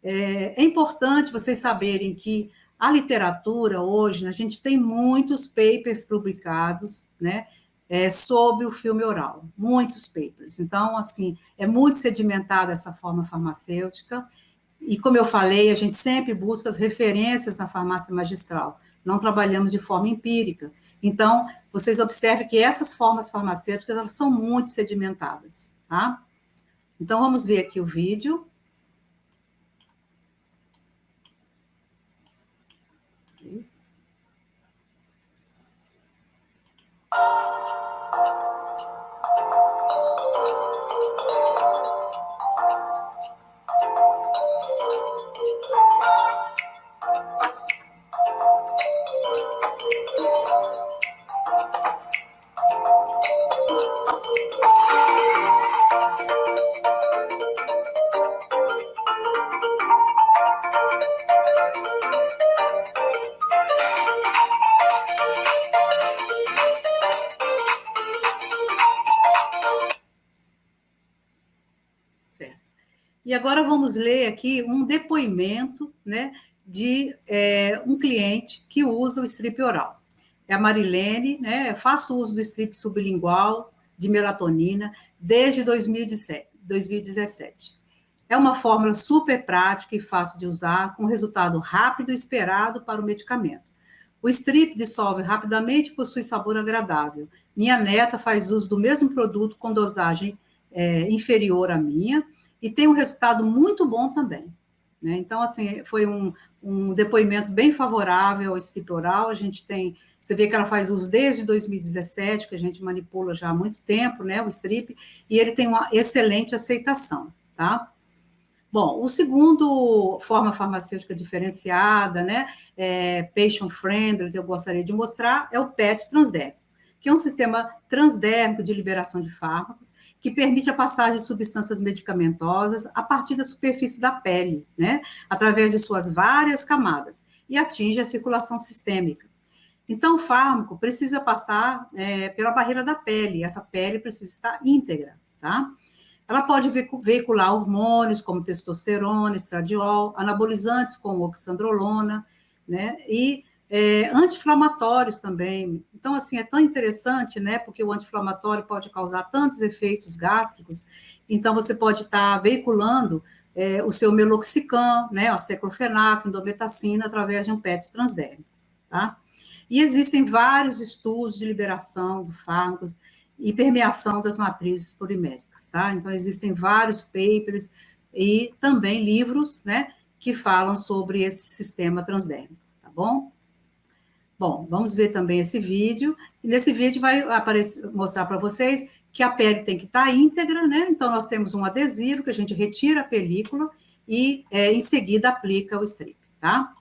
Speaker 3: É importante vocês saberem que a literatura, hoje, a gente tem muitos papers publicados, né? Sobre o filme oral, muitos papers. Então, assim, é muito sedimentada essa forma farmacêutica, e, como eu falei, a gente sempre busca as referências na farmácia magistral, não trabalhamos de forma empírica. Então, vocês observem que essas formas farmacêuticas, elas são muito sedimentadas, tá? Então, vamos ver aqui o vídeo. E agora vamos ler aqui um depoimento, né, de um cliente que usa o strip oral. É a Marilene, né, faço uso do strip sublingual de melatonina desde 2017. É uma fórmula super prática e fácil de usar, com resultado rápido e esperado para o medicamento. O strip dissolve rapidamente e possui sabor agradável. Minha neta faz uso do mesmo produto com dosagem inferior à minha, e tem um resultado muito bom também, né? Então, assim, foi um depoimento bem favorável ao strip oral. A gente tem, você vê que ela faz uso desde 2017, que a gente manipula já há muito tempo, né, o strip, e ele tem uma excelente aceitação, tá? Bom, o segundo forma farmacêutica diferenciada, né, patient friendly, que eu gostaria de mostrar, é o PET transdérmico, que é um sistema transdérmico de liberação de fármacos, que permite a passagem de substâncias medicamentosas a partir da superfície da pele, né, através de suas várias camadas, e atinge a circulação sistêmica. Então, o fármaco precisa passar pela barreira da pele, e essa pele precisa estar íntegra, tá? Ela pode veicular hormônios como testosterona, estradiol, anabolizantes como oxandrolona, né, e anti-inflamatórios também. Então, assim, é tão interessante, né, porque o anti-inflamatório pode causar tantos efeitos gástricos, então você pode estar veiculando o seu meloxicam, né, a ciclofenac, indometacina, através de um PET transdérmico, tá? E existem vários estudos de liberação de fármacos e permeação das matrizes poliméricas, tá? Então, existem vários papers e também livros, né, que falam sobre esse sistema transdérmico, tá bom? Bom, vamos ver também esse vídeo, e nesse vídeo vai mostrar para vocês que a pele tem que estar íntegra, né? Então, nós temos um adesivo que a gente retira a película e, em seguida, aplica o strip, tá?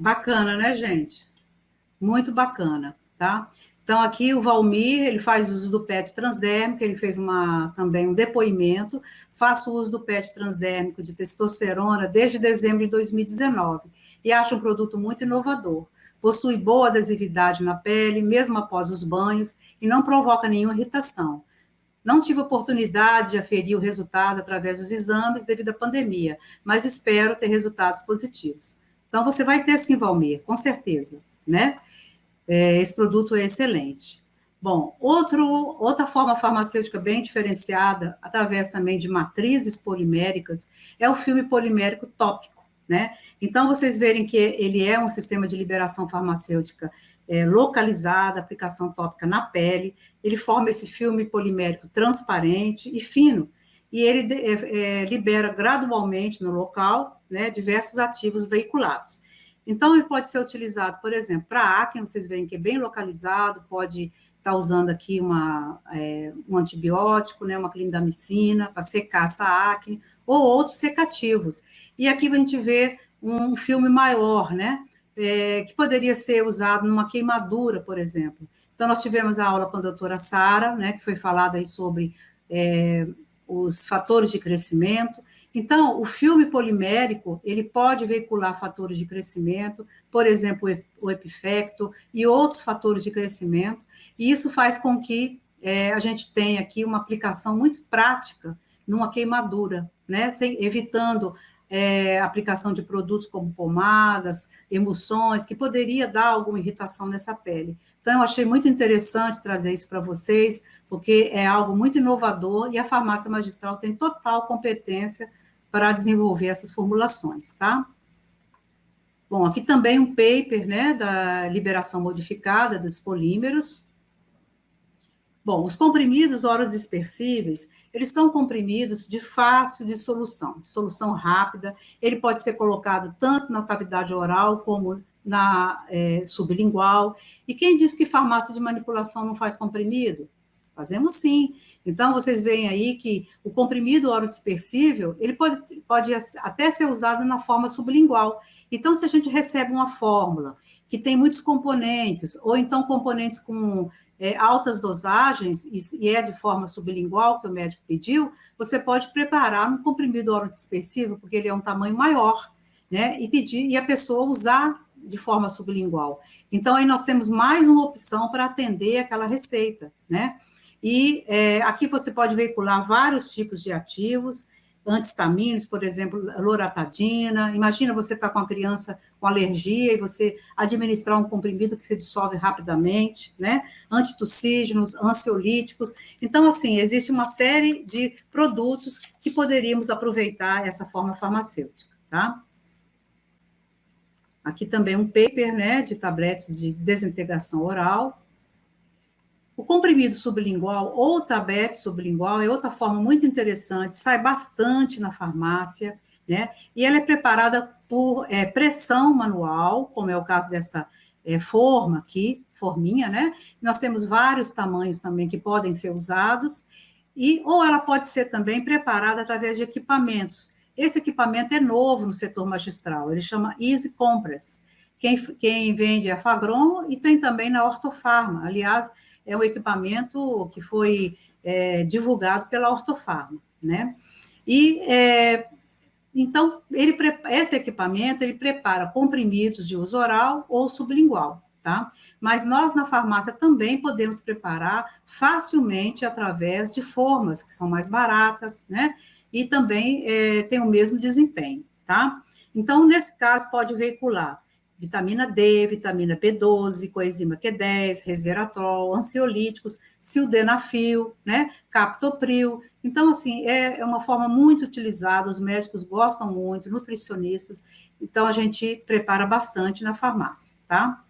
Speaker 3: Bacana, né, gente? Muito bacana, tá? Então, aqui o Valmir, ele faz uso do PET transdérmico, ele fez também um depoimento, faço uso do PET transdérmico de testosterona desde dezembro de 2019, e acho um produto muito inovador. Possui boa adesividade na pele, mesmo após os banhos, e não provoca nenhuma irritação. Não tive oportunidade de aferir o resultado através dos exames devido à pandemia, mas espero ter resultados positivos. Então, você vai ter sim, Valmir, com certeza, né? Esse produto é excelente. Bom, outra forma farmacêutica bem diferenciada, através também de matrizes poliméricas, é o filme polimérico tópico, né? Então, vocês verem que ele é um sistema de liberação farmacêutica localizada, aplicação tópica na pele, ele forma esse filme polimérico transparente e fino, e ele libera gradualmente no local, né, diversos ativos veiculados. Então, ele pode ser utilizado, por exemplo, para acne, vocês veem que é bem localizado, pode estar usando aqui um antibiótico, né, uma clindamicina, para secar essa acne, ou outros secativos. E aqui a gente vê um filme maior, né, que poderia ser usado numa queimadura, por exemplo. Então, nós tivemos a aula com a doutora Sara, né, que foi falada aí sobre os fatores de crescimento. Então, o filme polimérico, ele pode veicular fatores de crescimento, por exemplo, o epifecto e outros fatores de crescimento, e isso faz com que a gente tenha aqui uma aplicação muito prática numa queimadura, né, evitando a aplicação de produtos como pomadas, emulsões, que poderia dar alguma irritação nessa pele. Então, eu achei muito interessante trazer isso para vocês, porque é algo muito inovador e a farmácia magistral tem total competência para desenvolver essas formulações, tá? Bom, aqui também um paper, né, da liberação modificada dos polímeros. Bom, os comprimidos orodispersíveis, eles são comprimidos de fácil dissolução, solução rápida, ele pode ser colocado tanto na cavidade oral como na sublingual. E quem diz que farmácia de manipulação não faz comprimido? Fazemos sim. Então, vocês veem aí que o comprimido orodispersível, ele pode até ser usado na forma sublingual. Então, se a gente recebe uma fórmula que tem muitos componentes, ou então componentes com altas dosagens, e é de forma sublingual, que o médico pediu, você pode preparar um comprimido orodispersível, porque ele é um tamanho maior, né? E a pessoa usar de forma sublingual. Então, aí nós temos mais uma opção para atender aquela receita, né? E aqui você pode veicular vários tipos de ativos, antihistamínicos, por exemplo, loratadina. Imagina você estar com uma criança com alergia e você administrar um comprimido que se dissolve rapidamente, né? Antitussígenos, ansiolíticos. Então, assim, existe uma série de produtos que poderíamos aproveitar essa forma farmacêutica, tá? Aqui também um paper, né, de tabletes de desintegração oral. O comprimido sublingual ou tablete sublingual é outra forma muito interessante, sai bastante na farmácia, né? E ela é preparada por pressão manual, como é o caso dessa forma aqui, forminha, né? Nós temos vários tamanhos também que podem ser usados, ou ela pode ser também preparada através de equipamentos. Esse equipamento é novo no setor magistral, ele chama Easy Compress. Quem vende é a Fagron e tem também na Ortofarma. Aliás, é um equipamento que foi divulgado pela Ortofarma, né? E, então, esse equipamento, ele prepara comprimidos de uso oral ou sublingual, tá? Mas nós, na farmácia, também podemos preparar facilmente através de formas, que são mais baratas, né? E também tem o mesmo desempenho, tá? Então, nesse caso, pode veicular vitamina D, vitamina B12, coenzima Q10, resveratrol, ansiolíticos, sildenafil, né, captopril. Então, assim, é uma forma muito utilizada, os médicos gostam muito, nutricionistas, então a gente prepara bastante na farmácia, tá?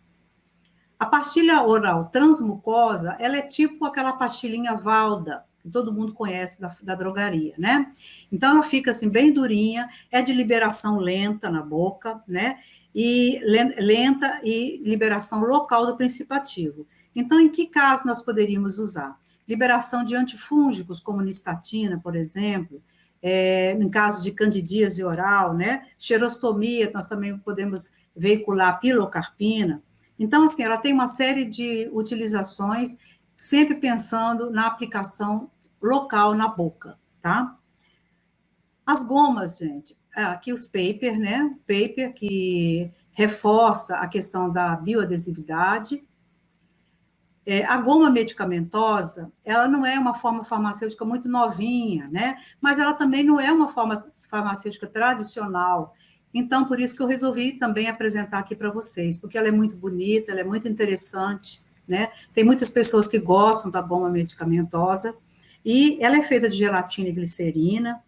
Speaker 3: A pastilha oral transmucosa, ela é tipo aquela pastilhinha Valda, que todo mundo conhece da drogaria, né? Então, ela fica assim, bem durinha, é de liberação lenta na boca, né? E lenta e liberação local do princípio ativo. Então, em que caso nós poderíamos usar? Liberação de antifúngicos, como nistatina, por exemplo, em caso de candidíase oral, né? Xerostomia, nós também podemos veicular pilocarpina. Então, assim, ela tem uma série de utilizações, sempre pensando na aplicação local na boca, tá? As gomas, gente, aqui os paper, né? Paper que reforça a questão da bioadesividade. A goma medicamentosa, ela não é uma forma farmacêutica muito novinha, né? Mas ela também não é uma forma farmacêutica tradicional. Então, por isso que eu resolvi também apresentar aqui para vocês, porque ela é muito bonita, ela é muito interessante, né? Tem muitas pessoas que gostam da goma medicamentosa, e ela é feita de gelatina e glicerina,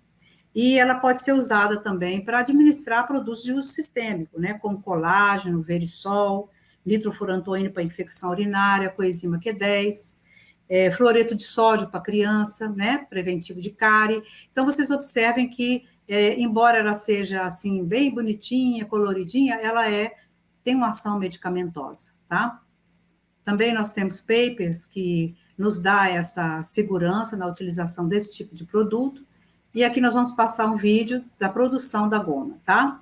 Speaker 3: e ela pode ser usada também para administrar produtos de uso sistêmico, né, como colágeno, verisol, nitrofurantoína para infecção urinária, coenzima Q10, fluoreto de sódio para criança, né, preventivo de cárie. Então, vocês observem que, embora ela seja, assim, bem bonitinha, coloridinha, ela tem uma ação medicamentosa, tá? Também nós temos papers que nos dá essa segurança na utilização desse tipo de produto. E aqui nós vamos passar um vídeo da produção da goma, tá?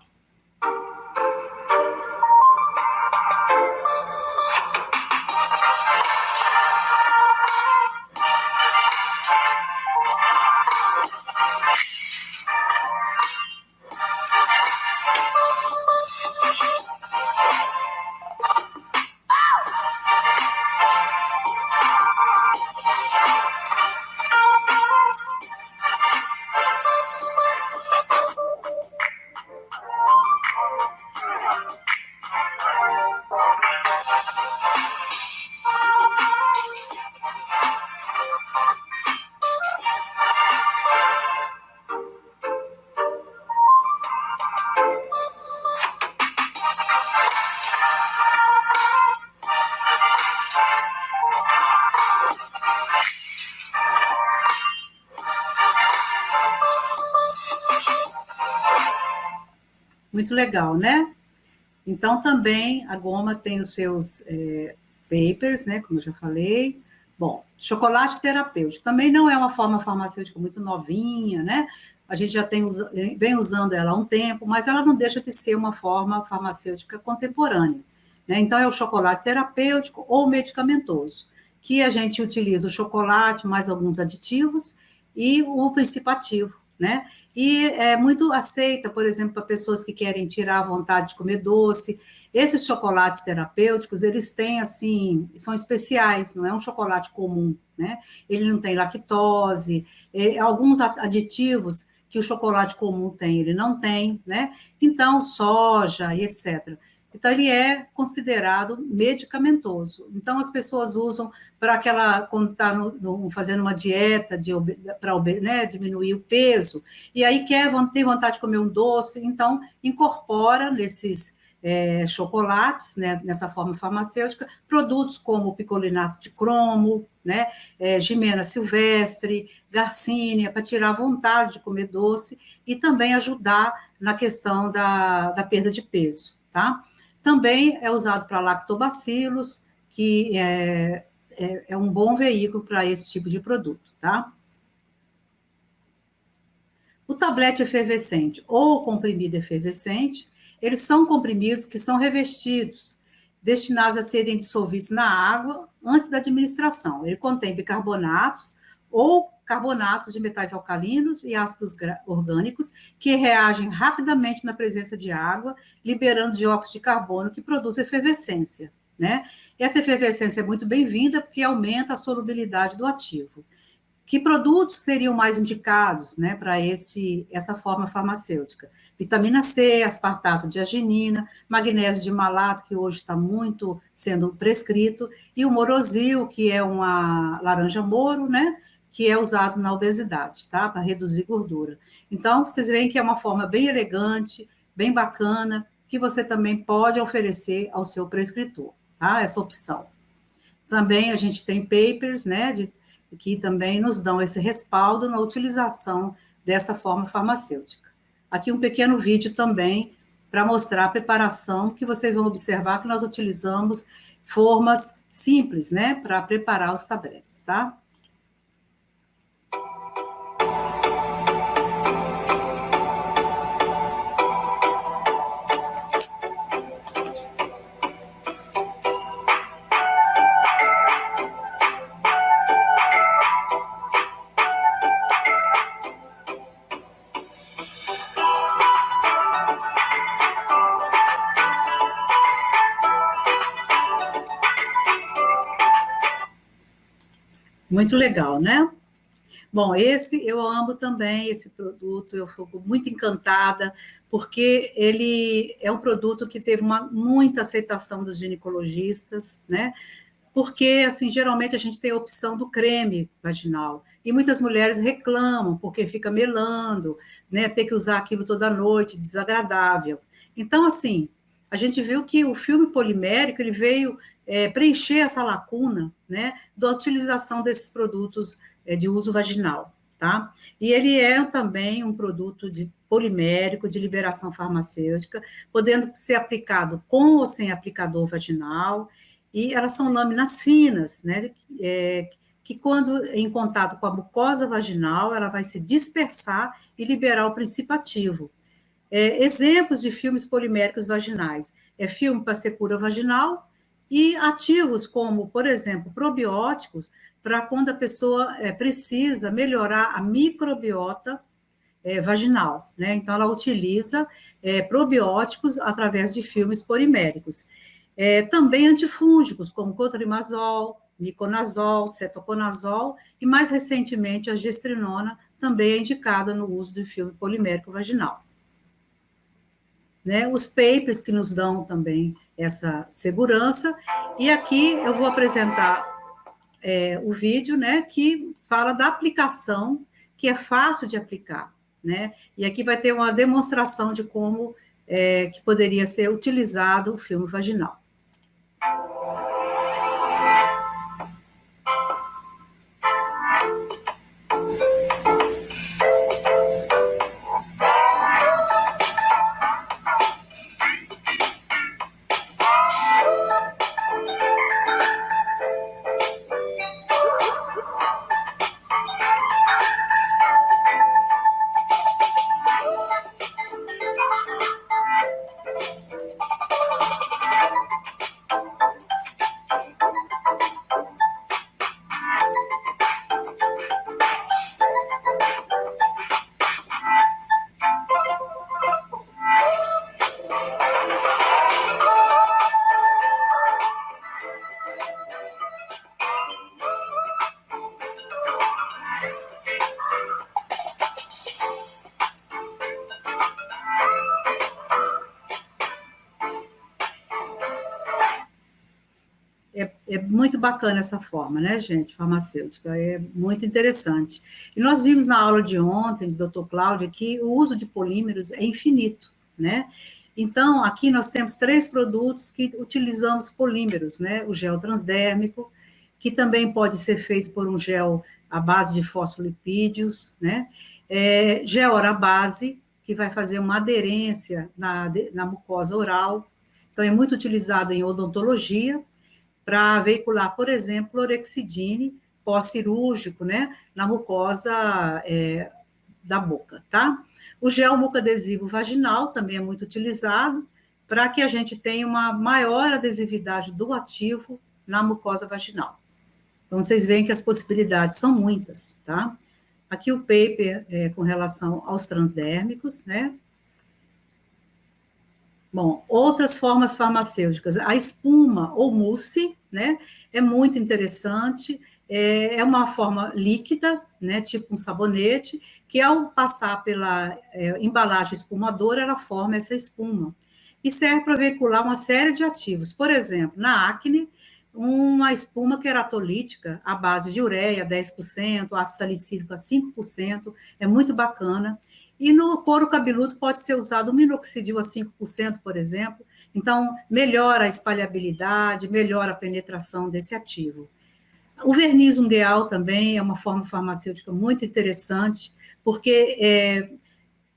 Speaker 3: Muito legal, né? Então, também a goma tem os seus papers, né? Como eu já falei. Bom, chocolate terapêutico também não é uma forma farmacêutica muito novinha, né? A gente já vem usando ela há um tempo, mas ela não deixa de ser uma forma farmacêutica contemporânea, né? Então, é o chocolate terapêutico ou medicamentoso, que a gente utiliza o chocolate mais alguns aditivos e o princípio ativo, né? E é muito aceita, por exemplo, para pessoas que querem tirar a vontade de comer doce. Esses chocolates terapêuticos, eles têm, assim, são especiais, não é um chocolate comum, né? Ele não tem lactose, alguns aditivos que o chocolate comum tem, ele não tem, né? Então, soja e etc. Então, ele é considerado medicamentoso. Então, as pessoas usam para quando está fazendo uma dieta para né, diminuir o peso, e aí tem vontade de comer um doce, então incorpora nesses chocolates, né, nessa forma farmacêutica, produtos como o picolinato de cromo, né, gimena silvestre, garcínia, para tirar a vontade de comer doce e também ajudar na questão da perda de peso, tá? Também é usado para lactobacilos, que é um bom veículo para esse tipo de produto, tá? O tablete efervescente ou comprimido efervescente, eles são comprimidos que são revestidos, destinados a serem dissolvidos na água antes da administração. Ele contém bicarbonatos ou carbonatos de metais alcalinos e ácidos orgânicos que reagem rapidamente na presença de água, liberando dióxido de carbono que produz efervescência, né? Essa efervescência é muito bem-vinda porque aumenta a solubilidade do ativo. Que produtos seriam mais indicados, né, para essa forma farmacêutica? Vitamina C, aspartato de arginina, magnésio de malato, que hoje está muito sendo prescrito, e o morosil, que é uma laranja moro, né, que é usado na obesidade, tá, para reduzir gordura. Então, vocês veem que é uma forma bem elegante, bem bacana, que você também pode oferecer ao seu prescritor, tá, essa opção. Também a gente tem papers, né, que também nos dão esse respaldo na utilização dessa forma farmacêutica. Aqui um pequeno vídeo também para mostrar a preparação, que vocês vão observar que nós utilizamos formas simples, né, para preparar os tabletes, tá? Muito legal, né? Bom, esse eu amo também, esse produto, eu fico muito encantada, porque ele é um produto que teve muita aceitação dos ginecologistas, né? Porque, assim, geralmente a gente tem a opção do creme vaginal, e muitas mulheres reclamam, porque fica melando, né? Ter que usar aquilo toda noite, desagradável. Então, assim, a gente viu que o filme polimérico, ele veio preencher essa lacuna, né? Da utilização desses produtos de uso vaginal, tá? E ele é também um produto de polimérico, de liberação farmacêutica, podendo ser aplicado com ou sem aplicador vaginal, e elas são lâminas finas, né, que quando em contato com a mucosa vaginal, ela vai se dispersar e liberar o princípio ativo. Exemplos de filmes poliméricos vaginais, filme para secura vaginal, e ativos como, por exemplo, probióticos, para quando a pessoa precisa melhorar a microbiota vaginal, né? Então, ela utiliza probióticos através de filmes poliméricos. Também antifúngicos, como cotrimazol, miconazol, cetoconazol, e mais recentemente a gestrinona, também é indicada no uso do filme polimérico vaginal. Né? Os papers que nos dão também essa segurança, e aqui eu vou apresentar o vídeo, né, que fala da aplicação, que é fácil de aplicar, né? E aqui vai ter uma demonstração de como que poderia ser utilizado o filme vaginal. É muito bacana essa forma, né, gente, farmacêutica, é muito interessante. E nós vimos na aula de ontem, do Dr. Cláudio, que o uso de polímeros é infinito, né? Então, aqui nós temos 3 produtos que utilizamos polímeros, né? O gel transdérmico, que também pode ser feito por um gel à base de fosfolipídios, né? Gel orabase, que vai fazer uma aderência na mucosa oral, então é muito utilizado em odontologia, para veicular, por exemplo, orexidine pós-cirúrgico, né, na mucosa da boca, tá? O gel mucoadesivo vaginal também é muito utilizado para que a gente tenha uma maior adesividade do ativo na mucosa vaginal. Então, vocês veem que as possibilidades são muitas, tá? Aqui o paper com relação aos transdérmicos, né? Bom, outras formas farmacêuticas, a espuma ou mousse, né, é muito interessante, é uma forma líquida, né, tipo um sabonete, que ao passar pela embalagem espumadora, ela forma essa espuma, e serve para veicular uma série de ativos, por exemplo, na acne, uma espuma queratolítica à base de ureia, 10%, ácido salicílico a 5%, é muito bacana. E no couro cabeludo pode ser usado o minoxidil a 5%, por exemplo. Então, melhora a espalhabilidade, melhora a penetração desse ativo. O verniz ungueal também é uma forma farmacêutica muito interessante, porque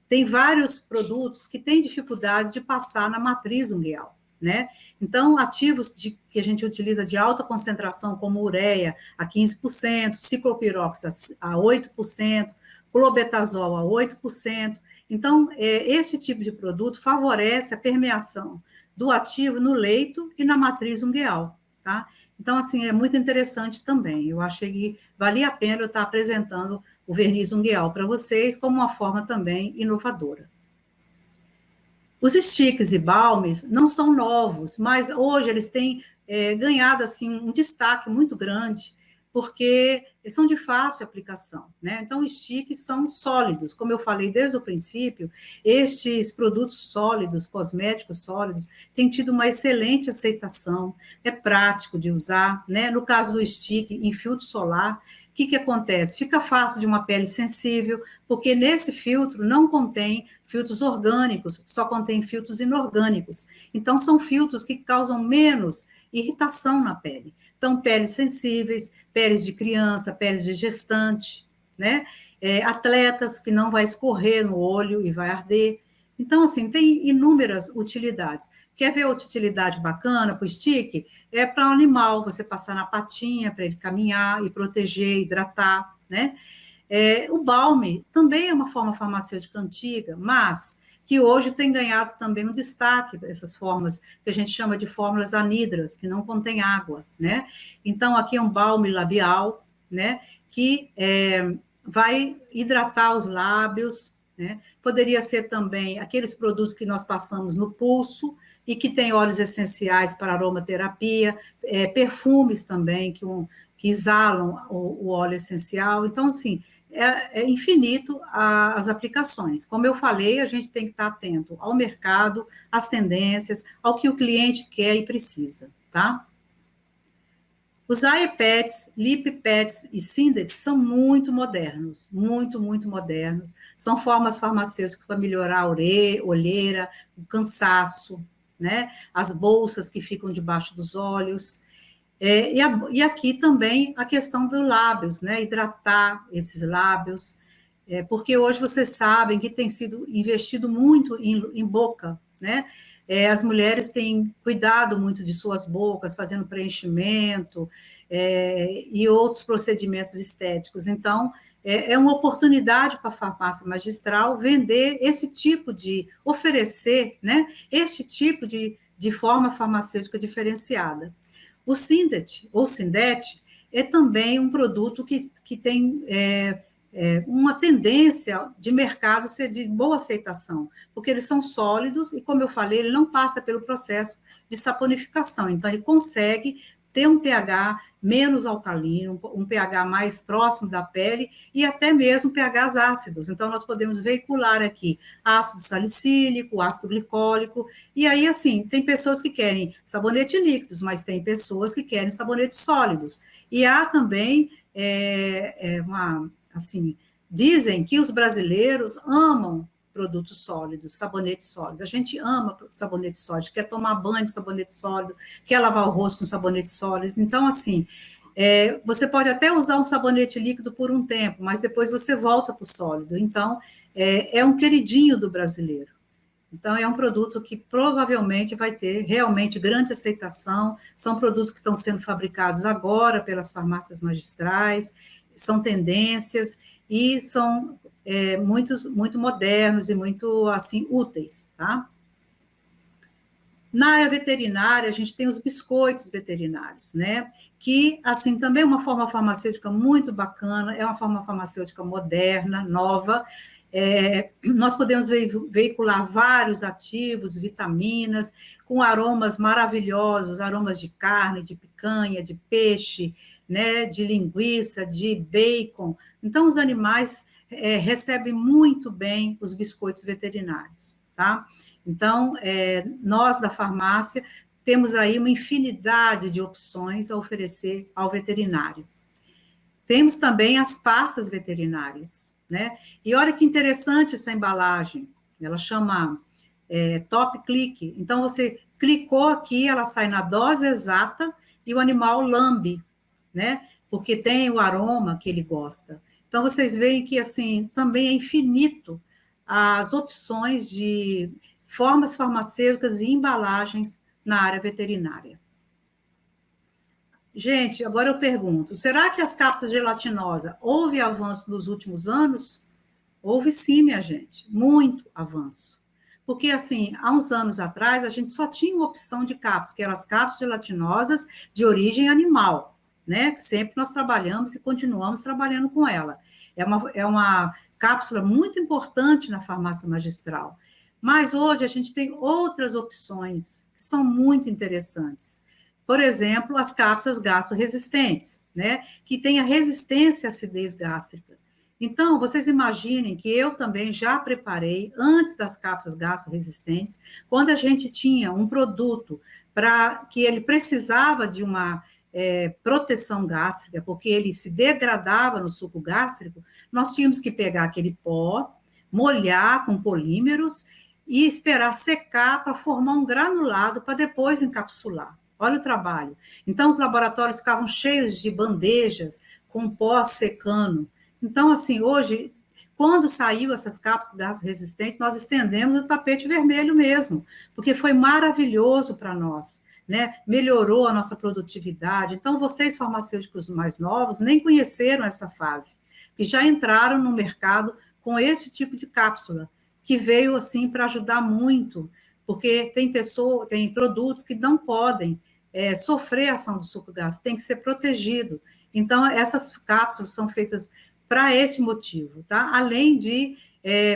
Speaker 3: tem vários produtos que têm dificuldade de passar na matriz ungueal, né? Então, ativos que a gente utiliza de alta concentração, como ureia a 15%, ciclopirox a 8%, clobetasol a 8%. Então, esse tipo de produto favorece a permeação do ativo no leito e na matriz ungueal, tá? Então, assim, é muito interessante também. Eu achei que valia a pena eu estar apresentando o verniz ungueal para vocês como uma forma também inovadora. Os sticks e balmes não são novos, mas hoje eles têm ganhado assim um destaque muito grande, porque são de fácil aplicação, né? Então, os stickers são sólidos, como eu falei desde o princípio, estes produtos sólidos, cosméticos sólidos, têm tido uma excelente aceitação, é prático de usar, né? No caso do stick em filtro solar, o que acontece? Fica fácil de uma pele sensível, porque nesse filtro não contém filtros orgânicos, só contém filtros inorgânicos. Então, são filtros que causam menos irritação na pele. Então, peles sensíveis, peles de criança, peles de gestante, né? Atletas que não vai escorrer no olho e vai arder. Então, assim, tem inúmeras utilidades. Quer ver outra utilidade bacana para o stick? É para o animal, você passar na patinha para ele caminhar e proteger, hidratar, né? O balme também é uma forma farmacêutica antiga, mas que hoje tem ganhado também um destaque, essas formas que a gente chama de fórmulas anidras, que não contém água, né? Então, aqui é um balme labial, né? Que vai hidratar os lábios, né? Poderia ser também aqueles produtos que nós passamos no pulso e que tem óleos essenciais para aromaterapia, perfumes também que exalam o óleo essencial. Então, assim, é infinito as aplicações. Como eu falei, a gente tem que estar atento ao mercado, às tendências, ao que o cliente quer e precisa, tá? Os eye pads, lip pads e Sindet são muito modernos, muito, muito modernos. São formas farmacêuticas para melhorar a olheira, o cansaço, né? As bolsas que ficam debaixo dos olhos. E aqui também a questão dos lábios, né? Hidratar esses lábios, porque hoje vocês sabem que tem sido investido muito em boca, né? As mulheres têm cuidado muito de suas bocas, fazendo preenchimento e outros procedimentos estéticos. Então, é uma oportunidade para a farmácia magistral vender esse tipo oferecer, né? Esse tipo de forma farmacêutica diferenciada. O Sindet, ou Sindet, é também um produto que tem uma tendência de mercado ser de boa aceitação, porque eles são sólidos e, como eu falei, ele não passa pelo processo de saponificação, então ele consegue ter um pH menos alcalino, um pH mais próximo da pele e até mesmo pHs ácidos. Então, nós podemos veicular aqui ácido salicílico, ácido glicólico, e aí, assim, tem pessoas que querem sabonete líquidos, mas tem pessoas que querem sabonetes sólidos. E há também assim, dizem que os brasileiros amam produtos sólidos, sabonete sólido. A gente ama sabonete sólido, quer tomar banho de sabonete sólido, quer lavar o rosto com sabonete sólido. Então, assim, você pode até usar um sabonete líquido por um tempo, mas depois você volta para o sólido. Então, é um queridinho do brasileiro. Então, é um produto que provavelmente vai ter realmente grande aceitação. São produtos que estão sendo fabricados agora pelas farmácias magistrais, são tendências e são muito modernos e muito, assim, úteis, tá? Na área veterinária, a gente tem os biscoitos veterinários, né? Que, assim, também é uma forma farmacêutica muito bacana, é uma forma farmacêutica moderna, nova. Nós podemos veicular vários ativos, vitaminas, com aromas maravilhosos, aromas de carne, de picanha, de peixe, né, de linguiça, de bacon. Então, os animais recebem muito bem os biscoitos veterinários, tá? Então, nós da farmácia temos aí uma infinidade de opções a oferecer ao veterinário. Temos também as pastas veterinárias, né? E olha que interessante essa embalagem, ela chama Top Click. Então, você clicou aqui, ela sai na dose exata e o animal lambe, né? Porque tem o aroma que ele gosta. Então, vocês veem que, assim, também é infinito as opções de formas farmacêuticas e embalagens na área veterinária. Gente, agora eu pergunto, será que as cápsulas gelatinosas houve avanço nos últimos anos? Houve sim, minha gente, muito avanço. Porque, assim, há uns anos atrás, a gente só tinha uma opção de cápsulas, que eram as cápsulas gelatinosas de origem animal, né? Que sempre nós trabalhamos e continuamos trabalhando com ela. É uma cápsula muito importante na farmácia magistral. Mas hoje a gente tem outras opções que são muito interessantes, Por exemplo, as cápsulas gastroresistentes, né, que têm a resistência à acidez gástrica. Então, vocês imaginem que eu também já preparei, antes das cápsulas gastroresistentes, quando a gente tinha um produto para que ele precisava de uma proteção gástrica, porque ele se degradava no suco gástrico, nós tínhamos que pegar aquele pó, molhar com polímeros e esperar secar para formar um granulado para depois encapsular. Olha o trabalho. Então, os laboratórios ficavam cheios de bandejas com pó secando. Então, assim, hoje, quando saiu essas cápsulas gastroresistentes, nós estendemos o tapete vermelho mesmo, porque foi maravilhoso para nós, né? Melhorou a nossa produtividade. Então, vocês, farmacêuticos mais novos, nem conheceram essa fase, que já entraram no mercado com esse tipo de cápsula, que veio, assim, para ajudar muito, porque tem produtos que não podem sofrer a ação do suco gástrico, tem que ser protegido. Então, essas cápsulas são feitas para esse motivo, tá? Além de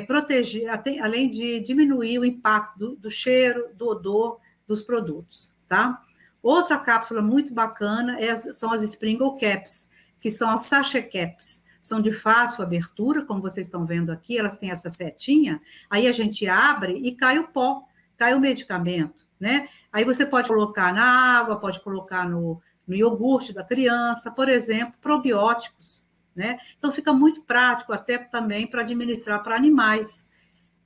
Speaker 3: proteger, além de diminuir o impacto do cheiro, do odor dos produtos, tá? Outra cápsula muito bacana são as Sprinkle Caps, que são as Sachet Caps. São de fácil abertura, como vocês estão vendo aqui, elas têm essa setinha, aí a gente abre e cai o pó, cai o medicamento, né? Aí você pode colocar na água, pode colocar no iogurte da criança, por exemplo, probióticos, né? Então, fica muito prático até também para administrar para animais.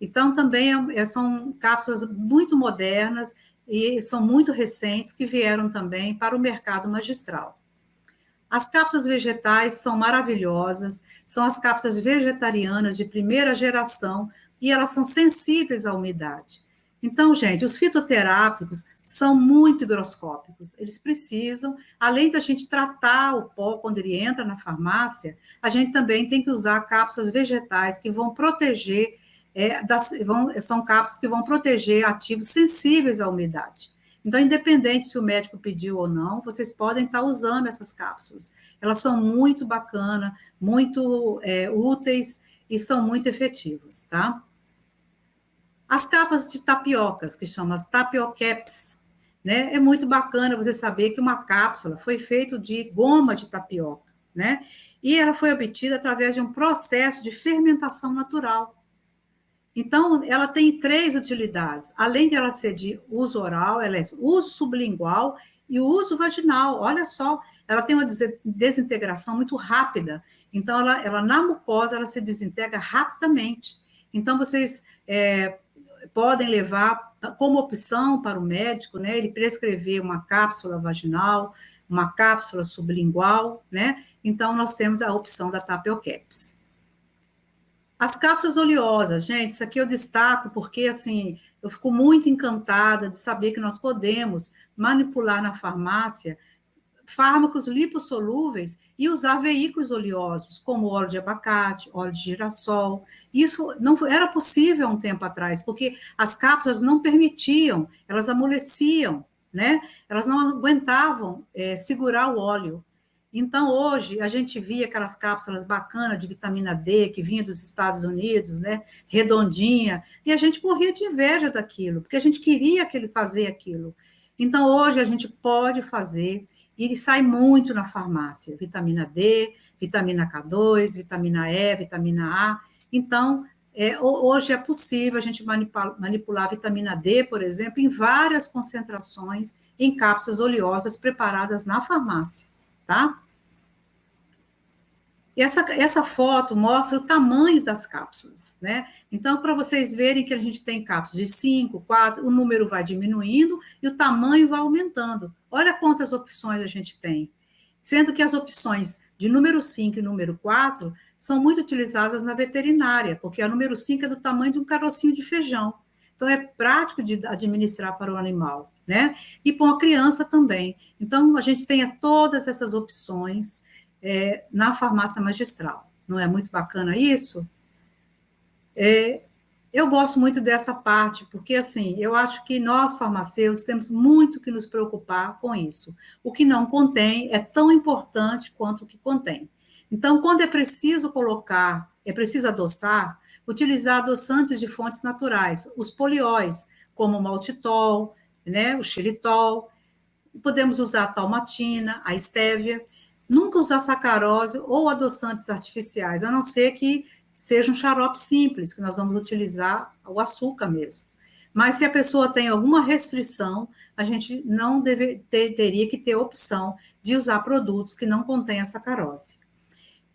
Speaker 3: Então, também são cápsulas muito modernas e são muito recentes que vieram também para o mercado magistral. As cápsulas vegetais são maravilhosas, são as cápsulas vegetarianas de primeira geração e elas são sensíveis à umidade. Então, gente, os fitoterápicos são muito higroscópicos. Eles precisam, além da gente tratar o pó quando ele entra na farmácia, a gente também tem que usar cápsulas vegetais que vão proteger, são cápsulas que vão proteger ativos sensíveis à umidade. Então, independente se o médico pediu ou não, vocês podem estar usando essas cápsulas. Elas são muito bacanas, muito úteis e são muito efetivas, tá? As capas de tapiocas, que chamam as tapiocaps, né? É muito bacana você saber que uma cápsula foi feita de goma de tapioca, né? E ela foi obtida através de um processo de fermentação natural. Então, ela tem 3 utilidades. Além de ela ser de uso oral, ela é uso sublingual e uso vaginal. Olha só, ela tem uma desintegração muito rápida. Então, ela na mucosa, ela se desintegra rapidamente. Então, vocês podem levar como opção para o médico, né? Ele prescrever uma cápsula vaginal, uma cápsula sublingual, né? Então, nós temos a opção da Tapiocaps. As cápsulas oleosas, gente, isso aqui eu destaco porque, assim, eu fico muito encantada de saber que nós podemos manipular na farmácia fármacos lipossolúveis e usar veículos oleosos, como óleo de abacate, óleo de girassol. Isso não era possível um tempo atrás, porque as cápsulas não permitiam, elas amoleciam, né? Elas não aguentavam segurar o óleo. Então, hoje, a gente via aquelas cápsulas bacanas de vitamina D, que vinha dos Estados Unidos, né, redondinha, e a gente morria de inveja daquilo, porque a gente queria que ele fazia aquilo. Então, hoje, a gente pode fazer, e sai muito na farmácia, vitamina D, vitamina K2, vitamina E, vitamina A. Então, hoje é possível a gente manipular a vitamina D, por exemplo, em várias concentrações, em cápsulas oleosas preparadas na farmácia, tá? E essa foto mostra o tamanho das cápsulas, né? Então, para vocês verem que a gente tem cápsulas de 5, 4, o número vai diminuindo e o tamanho vai aumentando. Olha quantas opções a gente tem. Sendo que as opções de número 5 e número 4 são muito utilizadas na veterinária, porque a número 5 é do tamanho de um carocinho de feijão. Então, é prático de administrar para o animal, né? E para uma criança também. Então, a gente tem todas essas opções na farmácia magistral. Não é muito bacana isso? Eu gosto muito dessa parte, porque, assim, eu acho que nós, farmacêuticos, temos muito que nos preocupar com isso. O que não contém é tão importante quanto o que contém. Então, quando é preciso colocar, é preciso adoçar, utilizar adoçantes de fontes naturais, os polióis, como o maltitol, né, o xilitol, Podemos usar a talmatina, a estévia, nunca usar sacarose ou adoçantes artificiais, a não ser que seja um xarope simples, que nós vamos utilizar o açúcar mesmo. Mas se a pessoa tem alguma restrição, a gente não teria que ter opção de usar produtos que não contêm a sacarose.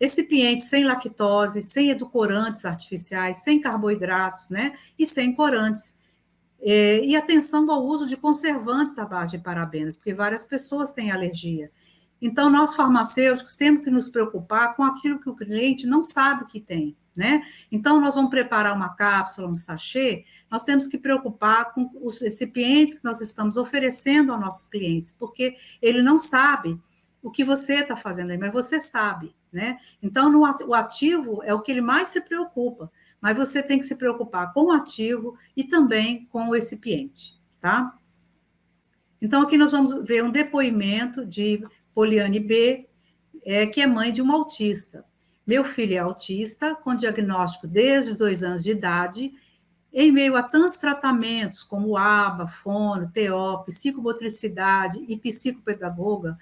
Speaker 3: Recipientes sem lactose, sem edulcorantes artificiais, sem carboidratos, né? E sem corantes. E atenção ao uso de conservantes à base de parabenos, porque várias pessoas têm alergia. Então, nós farmacêuticos temos que nos preocupar com aquilo que o cliente não sabe que tem, né? Então, nós vamos preparar uma cápsula, um sachê, nós temos que preocupar com os recipientes que nós estamos oferecendo aos nossos clientes, porque ele não sabe o que você está fazendo aí, mas você sabe, né? Então, o ativo é o que ele mais se preocupa, mas você tem que se preocupar com o ativo e também com o recipiente, tá? Então, aqui nós vamos ver um depoimento de Poliane B., que é mãe de uma autista. Meu filho é autista, com diagnóstico desde 2 anos de idade, em meio a tantos tratamentos como ABA, fono, TO, psicomotricidade e psicopedagoga,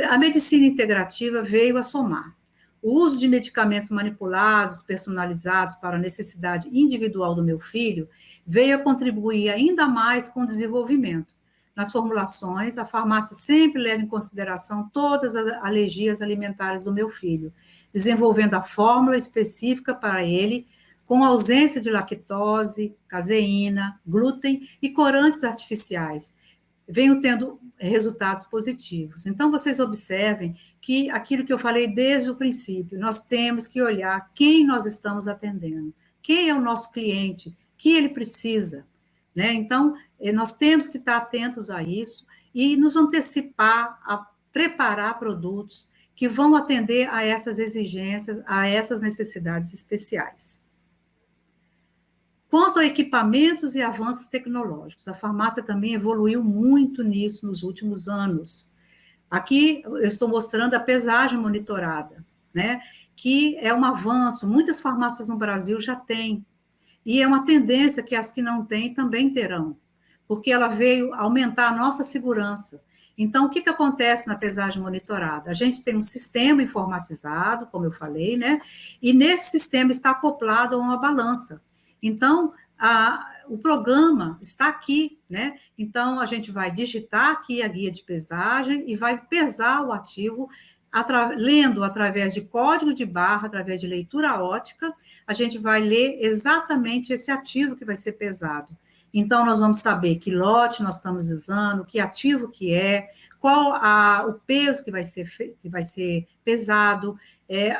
Speaker 3: a medicina integrativa veio a somar. O uso de medicamentos manipulados, personalizados para a necessidade individual do meu filho, veio a contribuir ainda mais com o desenvolvimento. Nas formulações, a farmácia sempre leva em consideração todas as alergias alimentares do meu filho, desenvolvendo a fórmula específica para ele, com ausência de lactose, caseína, glúten e corantes artificiais. Venho tendo resultados positivos. Então, vocês observem que aquilo que eu falei desde o princípio, nós temos que olhar quem nós estamos atendendo, quem é o nosso cliente, o que ele precisa, né? Então, nós temos que estar atentos a isso e nos antecipar a preparar produtos que vão atender a essas exigências, a essas necessidades especiais. Quanto a equipamentos e avanços tecnológicos, a farmácia também evoluiu muito nisso nos últimos anos. Aqui eu estou mostrando a pesagem monitorada, né? Que é um avanço, muitas farmácias no Brasil já têm, e é uma tendência que as que não têm também terão, porque ela veio aumentar a nossa segurança. Então, o que acontece na pesagem monitorada? A gente tem um sistema informatizado, como eu falei, né? E nesse sistema está acoplado a uma balança. Então, o programa está aqui, né? Então, a gente vai digitar aqui a guia de pesagem e vai pesar o ativo, lendo através de código de barra, através de leitura ótica, a gente vai ler exatamente esse ativo que vai ser pesado. Então, nós vamos saber que lote nós estamos usando, que ativo que é, qual o peso que vai ser pesado,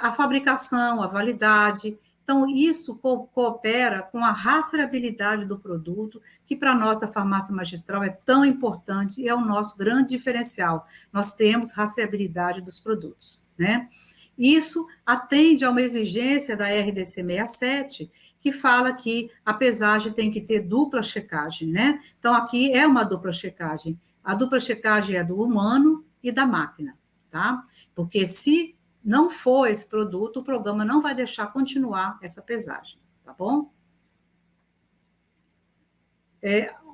Speaker 3: a fabricação, a validade. Então, isso coopera com a rastreabilidade do produto, que para nós da farmácia magistral é tão importante e é o nosso grande diferencial. Nós temos rastreabilidade dos produtos, né? Isso atende a uma exigência da RDC 67, que fala que a pesagem tem que ter dupla checagem, né? Então, aqui é uma dupla checagem. A dupla checagem é do humano e da máquina, tá? Porque se não for esse produto, o programa não vai deixar continuar essa pesagem, tá bom?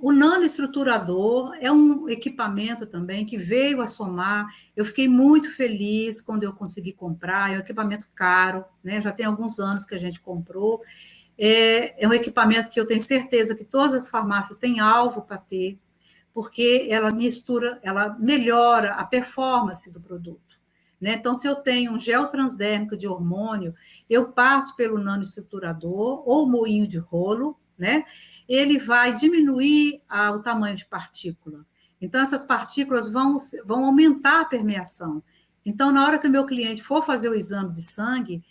Speaker 3: O nanoestruturador é um equipamento também que veio a somar. Eu fiquei muito feliz quando eu consegui comprar. É um equipamento caro, né? Já tem alguns anos que a gente comprou. É um equipamento que eu tenho certeza que todas as farmácias têm alvo para ter, porque ela melhora a performance do produto. Né? Então, se eu tenho um gel transdérmico de hormônio, eu passo pelo nanoestruturador ou moinho de rolo, né? Ele vai diminuir o tamanho de partícula. Então, essas partículas vão aumentar a permeação. Então, na hora que o meu cliente for fazer o exame de sangue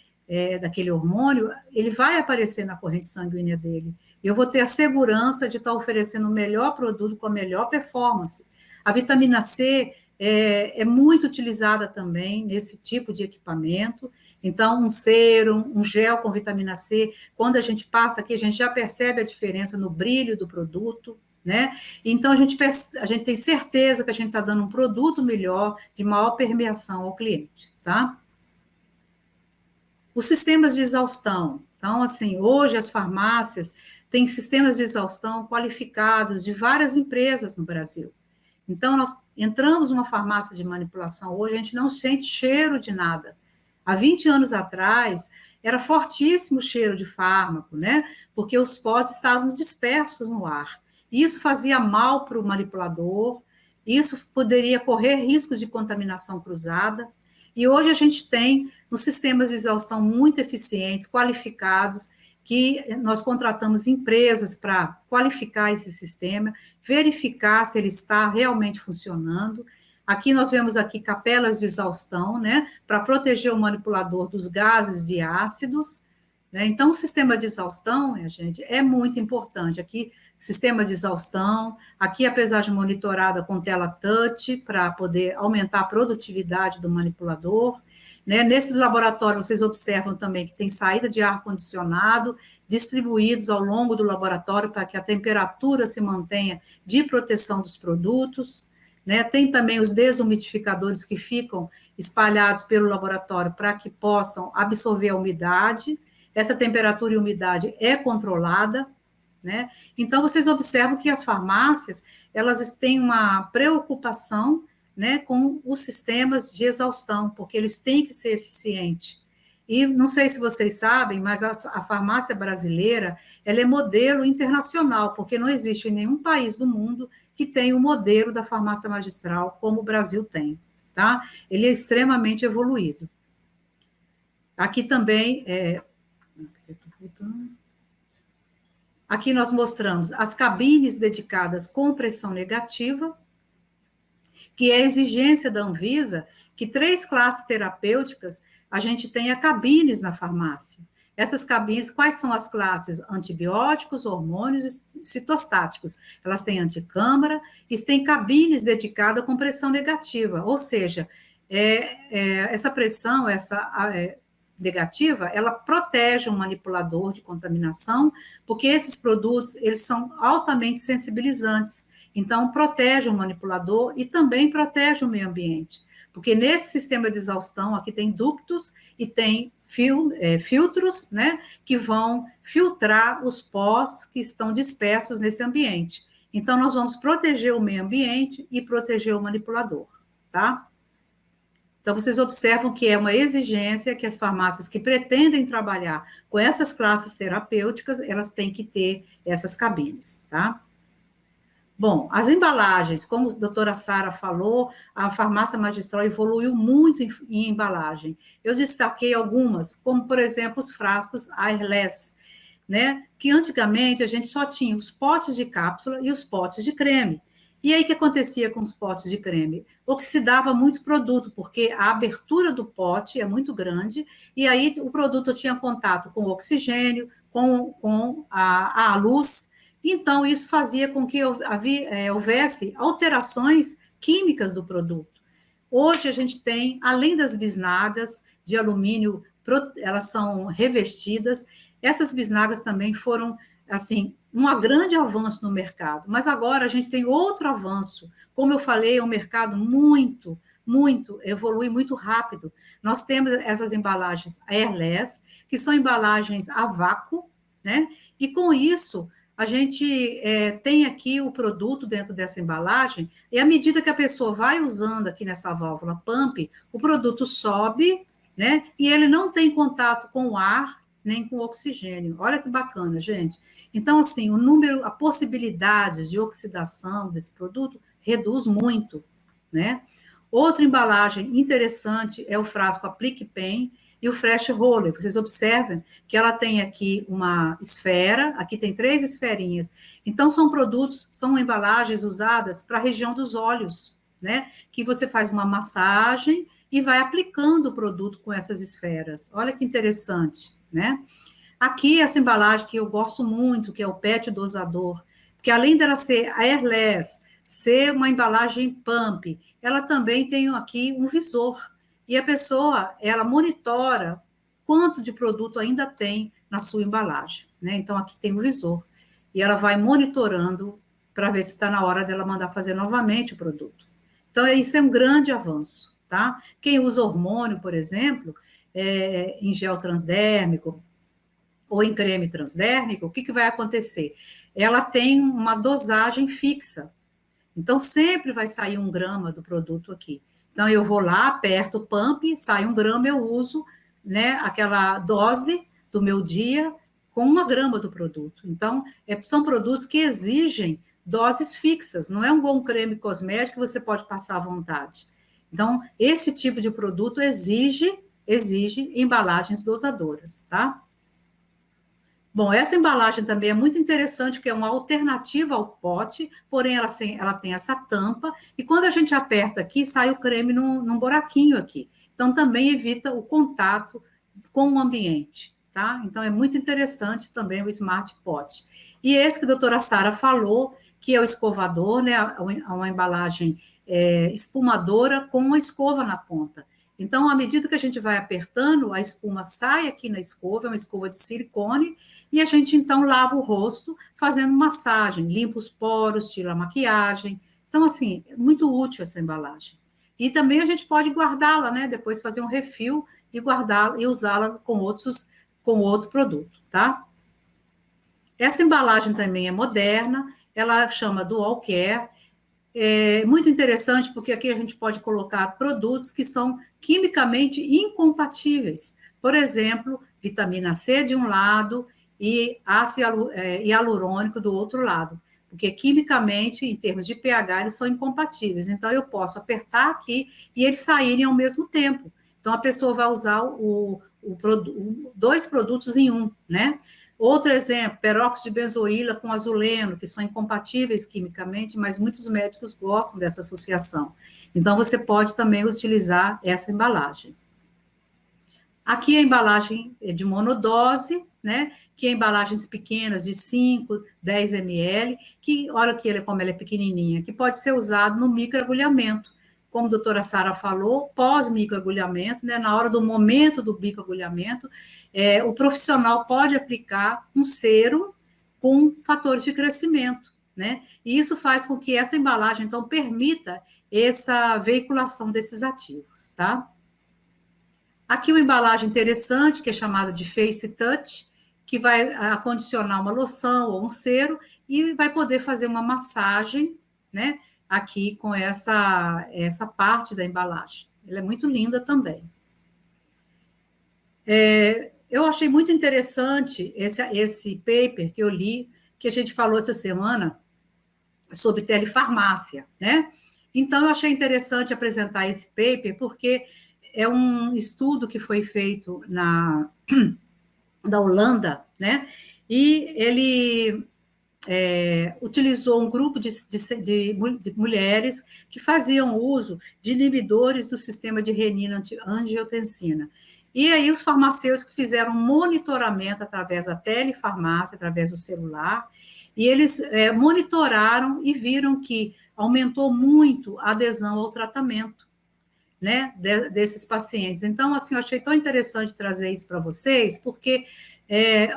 Speaker 3: daquele hormônio, ele vai aparecer na corrente sanguínea dele. Eu vou ter a segurança de estar oferecendo o melhor produto com a melhor performance. A vitamina C é muito utilizada também nesse tipo de equipamento. Então, um sérum, um gel com vitamina C, quando a gente passa aqui, a gente já percebe a diferença no brilho do produto, né? Então, a gente tem certeza que a gente está dando um produto melhor, de maior permeação ao cliente, tá? Os sistemas de exaustão. Então, assim, hoje as farmácias têm sistemas de exaustão qualificados de várias empresas no Brasil. Então, nós entramos numa farmácia de manipulação hoje, a gente não sente cheiro de nada. Há 20 anos atrás, era fortíssimo o cheiro de fármaco, né? Porque os pós estavam dispersos no ar. Isso fazia mal para o manipulador, isso poderia correr riscos de contaminação cruzada. E hoje a gente tem uns sistemas de exaustão muito eficientes, qualificados, que nós contratamos empresas para qualificar esse sistema, verificar se ele está realmente funcionando. Aqui nós vemos aqui capelas de exaustão, né, para proteger o manipulador dos gases de ácidos, né? Então, o sistema de exaustão, minha gente, é muito importante. Aqui, sistema de exaustão, aqui, apesar de monitorada com tela touch, para poder aumentar a produtividade do manipulador, né? Nesses laboratórios, vocês observam também que tem saída de ar-condicionado, distribuídos ao longo do laboratório para que a temperatura se mantenha de proteção dos produtos, né? Tem também os desumidificadores que ficam espalhados pelo laboratório para que possam absorver a umidade. Essa temperatura e umidade é controlada, né? Então, vocês observam que as farmácias, elas têm uma preocupação, né, com os sistemas de exaustão, porque eles têm que ser eficientes. E não sei se vocês sabem, mas a farmácia brasileira, ela é modelo internacional, porque não existe em nenhum país do mundo que tenha o modelo da farmácia magistral como o Brasil tem, tá? Ele é extremamente evoluído. Aqui também, aqui nós mostramos as cabines dedicadas com pressão negativa, que é a exigência da Anvisa, que 3 classes terapêuticas a gente tenha cabines na farmácia. Essas cabines, quais são as classes? Antibióticos, hormônios e citostáticos. Elas têm anticâmara e têm cabines dedicadas com pressão negativa, ou seja, essa pressão, negativa, ela protege o manipulador de contaminação, porque esses produtos, eles são altamente sensibilizantes. Então, protege o manipulador e também protege o meio ambiente. Porque nesse sistema de exaustão, aqui tem ductos e tem filtros, né, que vão filtrar os pós que estão dispersos nesse ambiente. Então, nós vamos proteger o meio ambiente e proteger o manipulador, tá? Então, vocês observam que é uma exigência que as farmácias que pretendem trabalhar com essas classes terapêuticas, elas têm que ter essas cabines, tá? Bom, as embalagens, como a doutora Sara falou, a farmácia magistral evoluiu muito em embalagem. Eu destaquei algumas, como, por exemplo, os frascos airless, né? Que antigamente a gente só tinha os potes de cápsula e os potes de creme. E aí, o que acontecia com os potes de creme? Oxidava muito produto, porque a abertura do pote é muito grande, e aí o produto tinha contato com o oxigênio, com a luz. Então, isso fazia com que houvesse alterações químicas do produto. Hoje, a gente tem, além das bisnagas de alumínio, elas são revestidas, essas bisnagas também foram, assim, um grande avanço no mercado. Mas agora a gente tem outro avanço. Como eu falei, é um mercado evolui muito rápido. Nós temos essas embalagens airless, que são embalagens a vácuo, né? E com isso, a gente tem aqui o produto dentro dessa embalagem, e à medida que a pessoa vai usando aqui nessa válvula pump, o produto sobe, né? E ele não tem contato com o ar, nem com o oxigênio. Olha que bacana, gente. Então, assim, a possibilidades de oxidação desse produto reduz muito, né? Outra embalagem interessante é o frasco Aplique Pen e o Fresh Roller. Vocês observem que ela tem aqui uma esfera, aqui tem 3 esferinhas. Então, são embalagens usadas para a região dos olhos, né? Que você faz uma massagem e vai aplicando o produto com essas esferas. Olha que interessante, né? Aqui, essa embalagem que eu gosto muito, que é o PET dosador, porque além dela ser airless, ser uma embalagem pump, ela também tem aqui um visor. E a pessoa, ela monitora quanto de produto ainda tem na sua embalagem, né? Então, aqui tem o visor. E ela vai monitorando para ver se está na hora dela mandar fazer novamente o produto. Então, isso é um grande avanço, tá? Quem usa hormônio, por exemplo, em gel transdérmico ou em creme transdérmico, o que vai acontecer? Ela tem uma dosagem fixa. Então, sempre vai sair 1 grama do produto aqui. Então, eu vou lá, aperto o pump, sai 1 grama, eu uso, né, aquela dose do meu dia com 1 grama do produto. Então, são produtos que exigem doses fixas, não é um bom creme cosmético que você pode passar à vontade. Então, esse tipo de produto exige embalagens dosadoras, tá? Bom, essa embalagem também é muito interessante, porque é uma alternativa ao pote, porém ela tem essa tampa, e quando a gente aperta aqui, sai o creme num buraquinho aqui. Então, também evita o contato com o ambiente, tá? Então, é muito interessante também o Smart Pot. E esse que a doutora Sara falou, que é o escovador, né? Uma embalagem espumadora com uma escova na ponta. Então, à medida que a gente vai apertando, a espuma sai aqui na escova, é uma escova de silicone, e a gente, então, lava o rosto fazendo massagem, limpa os poros, tira a maquiagem. Então, assim, é muito útil essa embalagem. E também a gente pode guardá-la, né? Depois fazer um refil e guardá-la e usá-la com outro produto, tá? Essa embalagem também é moderna, ela chama Dual Care. É muito interessante porque aqui a gente pode colocar produtos que são quimicamente incompatíveis. Por exemplo, vitamina C de um lado e ácido hialurônico do outro lado. Porque quimicamente, em termos de pH, eles são incompatíveis. Então, eu posso apertar aqui e eles saírem ao mesmo tempo. Então, a pessoa vai usar 2 produtos em um, né? Outro exemplo, peróxido de benzoíla com azuleno, que são incompatíveis quimicamente, mas muitos médicos gostam dessa associação. Então, você pode também utilizar essa embalagem. Aqui a embalagem é de monodose, né? Que é embalagens pequenas de 5, 10 ml, que, olha aqui como ela é pequenininha, que pode ser usado no microagulhamento. Como a doutora Sara falou, pós-microagulhamento, né, na hora do momento do microagulhamento, o profissional pode aplicar um cero com fatores de crescimento, né? E isso faz com que essa embalagem, então, permita essa veiculação desses ativos, tá? Aqui uma embalagem interessante, que é chamada de Face Touch, que vai acondicionar uma loção ou um cero e vai poder fazer uma massagem, né? Aqui com essa parte da embalagem. Ela é muito linda também. Eu achei muito interessante esse paper que eu li, que a gente falou essa semana, sobre telefarmácia, né? Então, eu achei interessante apresentar esse paper, porque é um estudo que foi feito da Holanda, né? E ele utilizou um grupo de mulheres que faziam uso de inibidores do sistema de renina-angiotensina. E aí os farmacêuticos fizeram um monitoramento através da telefarmácia, através do celular, e eles monitoraram e viram que aumentou muito a adesão ao tratamento, né, desses pacientes. Então, assim, eu achei tão interessante trazer isso para vocês, porque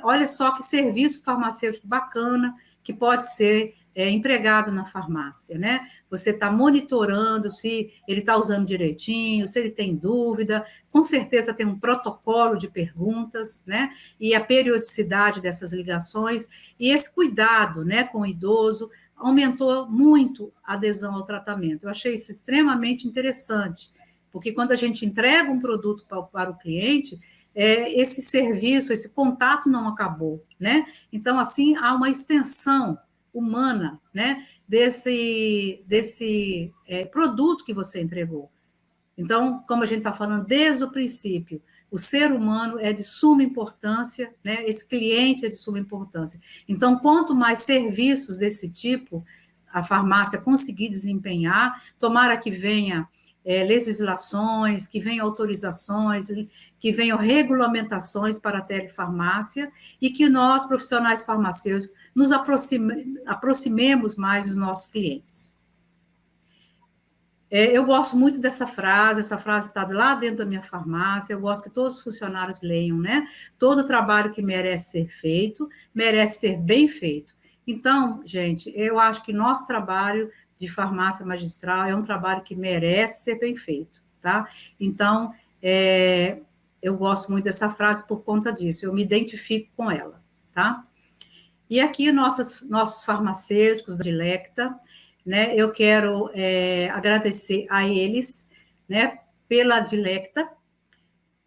Speaker 3: olha só que serviço farmacêutico bacana que pode ser empregado na farmácia, né? Você está monitorando se ele está usando direitinho, se ele tem dúvida, com certeza tem um protocolo de perguntas, né? E a periodicidade dessas ligações, e esse cuidado, né, com o idoso, aumentou muito a adesão ao tratamento. Eu achei isso extremamente interessante, porque quando a gente entrega um produto para o cliente, esse serviço, esse contato não acabou, né? Então, assim, há uma extensão humana, né, desse produto que você entregou. Então, como a gente está falando desde o princípio, o ser humano é de suma importância, né? Esse cliente é de suma importância. Então, quanto mais serviços desse tipo a farmácia conseguir desempenhar, tomara que venha legislações, que venham autorizações, que venham regulamentações para a telefarmácia e que nós, profissionais farmacêuticos, nos aproximemos mais dos nossos clientes. Eu gosto muito dessa frase, essa frase está lá dentro da minha farmácia, eu gosto que todos os funcionários leiam, né? Todo trabalho que merece ser feito, merece ser bem feito. Então, gente, eu acho que nosso trabalho de farmácia magistral é um trabalho que merece ser bem feito, tá? Então, eu gosto muito dessa frase por conta disso, eu me identifico com ela, tá? E aqui, nossos farmacêuticos da Dilecta, né, eu quero agradecer a eles, né, pela Dilecta,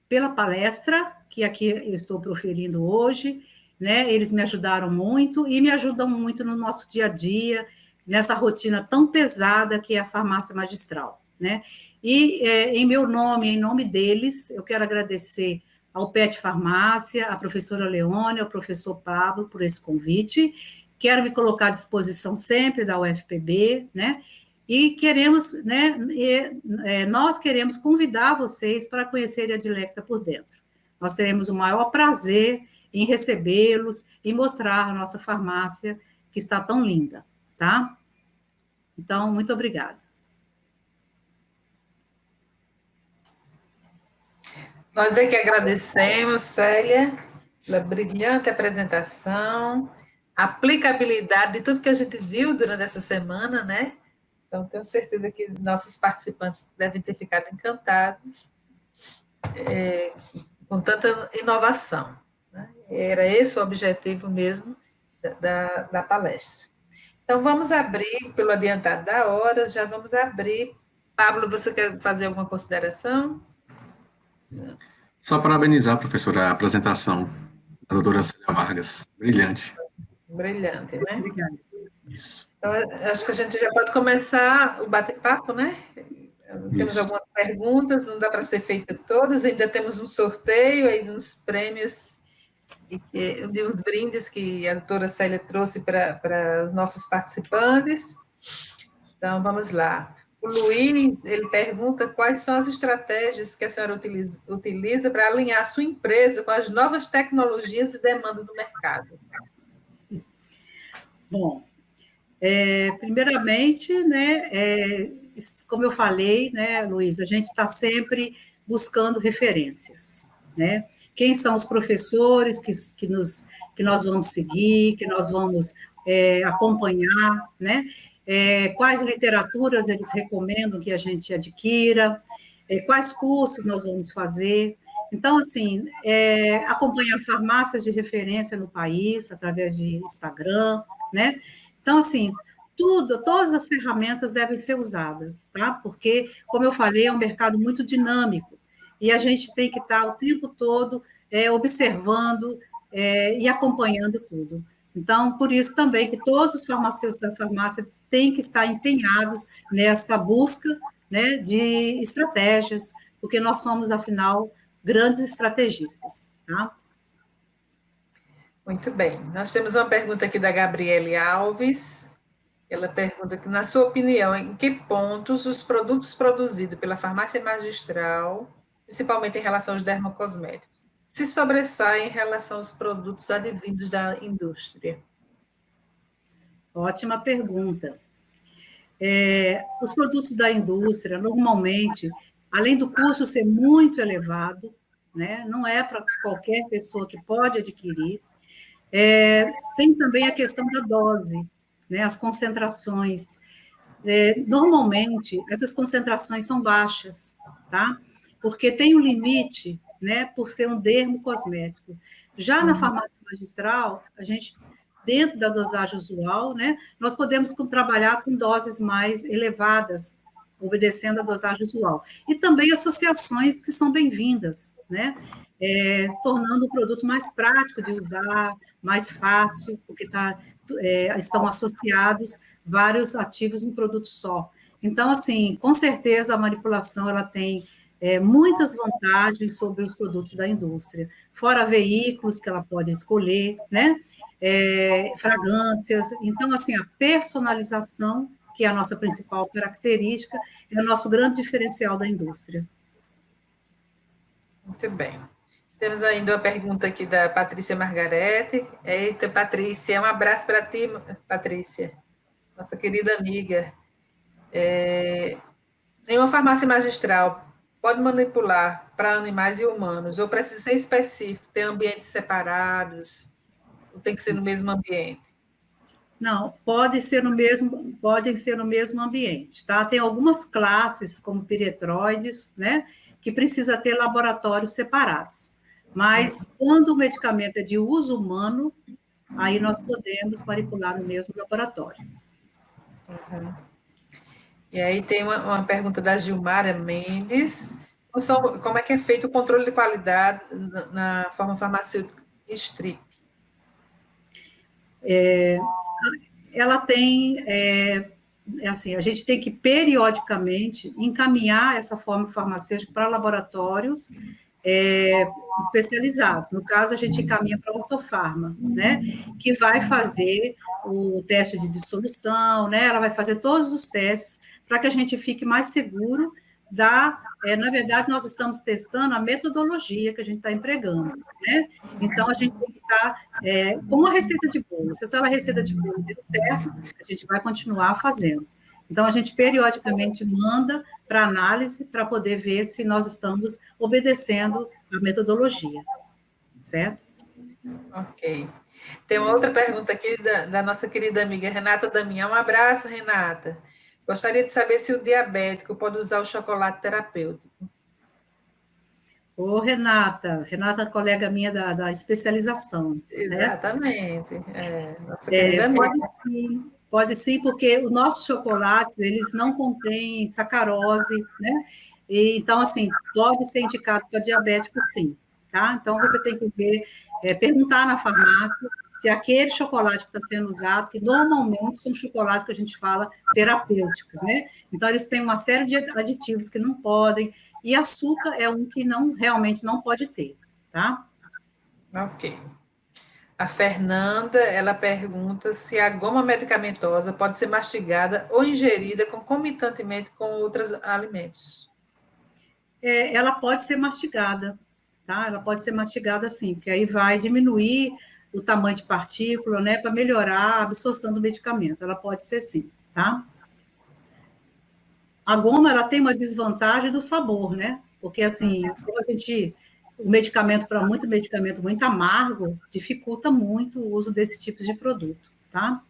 Speaker 3: pela palestra que aqui eu estou proferindo hoje, né, eles me ajudaram muito e me ajudam muito no nosso dia a dia, nessa rotina tão pesada que é a farmácia magistral, né, e em meu nome, em nome deles, eu quero agradecer ao PET Farmácia, à professora Leônia, ao professor Pablo por esse convite, quero me colocar à disposição sempre da UFPB, né, e queremos, né, nós queremos convidar vocês para conhecerem a Dilecta por dentro. Nós teremos o maior prazer em recebê-los e mostrar a nossa farmácia que está tão linda, tá? Então, muito obrigada.
Speaker 1: Nós é que agradecemos, Célia, pela brilhante apresentação, aplicabilidade de tudo que a gente viu durante essa semana, né? Então, tenho certeza que nossos participantes devem ter ficado encantados com tanta inovação, né? Era esse o objetivo mesmo da palestra. Então, vamos abrir, pelo adiantado da hora, já vamos abrir. Pablo, você quer fazer alguma consideração?
Speaker 2: Só parabenizar, professora, a apresentação da doutora Célia Vargas. Brilhante.
Speaker 1: Brilhante, né?
Speaker 3: Obrigada.
Speaker 2: Isso.
Speaker 1: Então, acho que a gente já pode começar o bate-papo, né? Temos
Speaker 2: Isso.
Speaker 1: algumas perguntas, não dá para ser feito todas, ainda temos um sorteio aí de uns prêmios, de uns brindes que a doutora Célia trouxe para os nossos participantes. Então, vamos lá. O Luiz, ele pergunta quais são as estratégias que a senhora utiliza para alinhar a sua empresa com as novas tecnologias e demanda do mercado.
Speaker 3: Bom, primeiramente, né, como eu falei, né, Luiz, a gente está sempre buscando referências, né? Quem são os professores que nós vamos seguir, que nós vamos acompanhar, né? Quais literaturas eles recomendam que a gente adquira, quais cursos nós vamos fazer. Então, assim, acompanhar farmácias de referência no país, através de Instagram, né? Então, assim, todas as ferramentas devem ser usadas, tá? Porque, como eu falei, é um mercado muito dinâmico, e a gente tem que estar o tempo todo observando e acompanhando tudo. Então, por isso também que todos os farmacêuticos da farmácia têm que estar empenhados nessa busca, né, de estratégias, porque nós somos, afinal, grandes estrategistas, tá?
Speaker 1: Muito bem. Nós temos uma pergunta aqui da Gabriele Alves. Ela pergunta que, na sua opinião, em que pontos os produtos produzidos pela farmácia magistral, principalmente em relação aos dermocosméticos, se sobressaem em relação aos produtos advindos da indústria?
Speaker 3: Ótima pergunta. Os produtos da indústria, normalmente, além do custo ser muito elevado, né, não é para qualquer pessoa que pode adquirir, tem também a questão da dose, né, as concentrações. Normalmente, essas concentrações são baixas, tá? Porque tem um limite, né, por ser um dermocosmético. Já na farmácia magistral, a gente, dentro da dosagem usual, né, nós podemos trabalhar com doses mais elevadas, obedecendo a dosagem usual. E também associações que são bem-vindas, né? Tornando o produto mais prático de usar, mais fácil, porque estão associados vários ativos em um produto só. Então, assim, com certeza a manipulação ela tem muitas vantagens sobre os produtos da indústria, fora veículos que ela pode escolher, né? Fragrâncias. Então, assim, a personalização, que é a nossa principal característica, é o nosso grande diferencial da indústria.
Speaker 1: Muito bem. Temos ainda uma pergunta aqui da Patrícia Margarete. Eita, Patrícia, um abraço para ti, Patrícia, nossa querida amiga. Em uma farmácia magistral, pode manipular para animais e humanos, ou precisa ser específico, ter ambientes separados, ou tem que ser no mesmo ambiente?
Speaker 3: Não, podem ser no mesmo ambiente, tá? Tem algumas classes, como piretroides, né, que precisa ter laboratórios separados. Mas, quando o medicamento é de uso humano, aí nós podemos manipular no mesmo laboratório.
Speaker 1: Uhum. E aí tem uma pergunta da Gilmara Mendes. Como é que é feito o controle de qualidade na forma farmacêutica strip?
Speaker 3: Ela tem, assim, a gente tem que periodicamente encaminhar essa forma farmacêutica para laboratórios especializados. No caso, a gente encaminha para a Ortofarma, né, que vai fazer o teste de dissolução, né, ela vai fazer todos os testes para que a gente fique mais seguro na verdade, nós estamos testando a metodologia que a gente está empregando, né? Então, a gente tem que estar com uma receita de bolo. Se essa receita de bolo deu certo, a gente vai continuar fazendo. Então, a gente periodicamente manda para análise para poder ver se nós estamos obedecendo a metodologia, certo?
Speaker 1: Ok. Tem uma outra pergunta aqui da nossa querida amiga Renata Damião. Um abraço, Renata. Gostaria de saber se o diabético pode usar o chocolate terapêutico.
Speaker 3: Ô, Renata, colega minha da especialização, né?
Speaker 1: Exatamente. Nossa querida amiga.
Speaker 3: Pode sim, porque os nossos chocolates, eles não contêm sacarose, né? Então, assim, pode ser indicado para diabético, sim, tá? Então, você tem que ver, perguntar na farmácia se aquele chocolate que está sendo usado, que normalmente são chocolates que a gente fala terapêuticos, né? Então, eles têm uma série de aditivos que não podem, e açúcar é um que realmente não pode ter, tá?
Speaker 1: Ok. A Fernanda, ela pergunta se a goma medicamentosa pode ser mastigada ou ingerida concomitantemente com outros alimentos.
Speaker 3: Ela pode ser mastigada, tá? Ela pode ser mastigada sim, porque aí vai diminuir o tamanho de partícula, né, para melhorar a absorção do medicamento. Ela pode ser sim, tá? A goma, ela tem uma desvantagem do sabor, né? Porque, assim, o medicamento, para muito medicamento muito amargo, dificulta muito o uso desse tipo de produto, tá?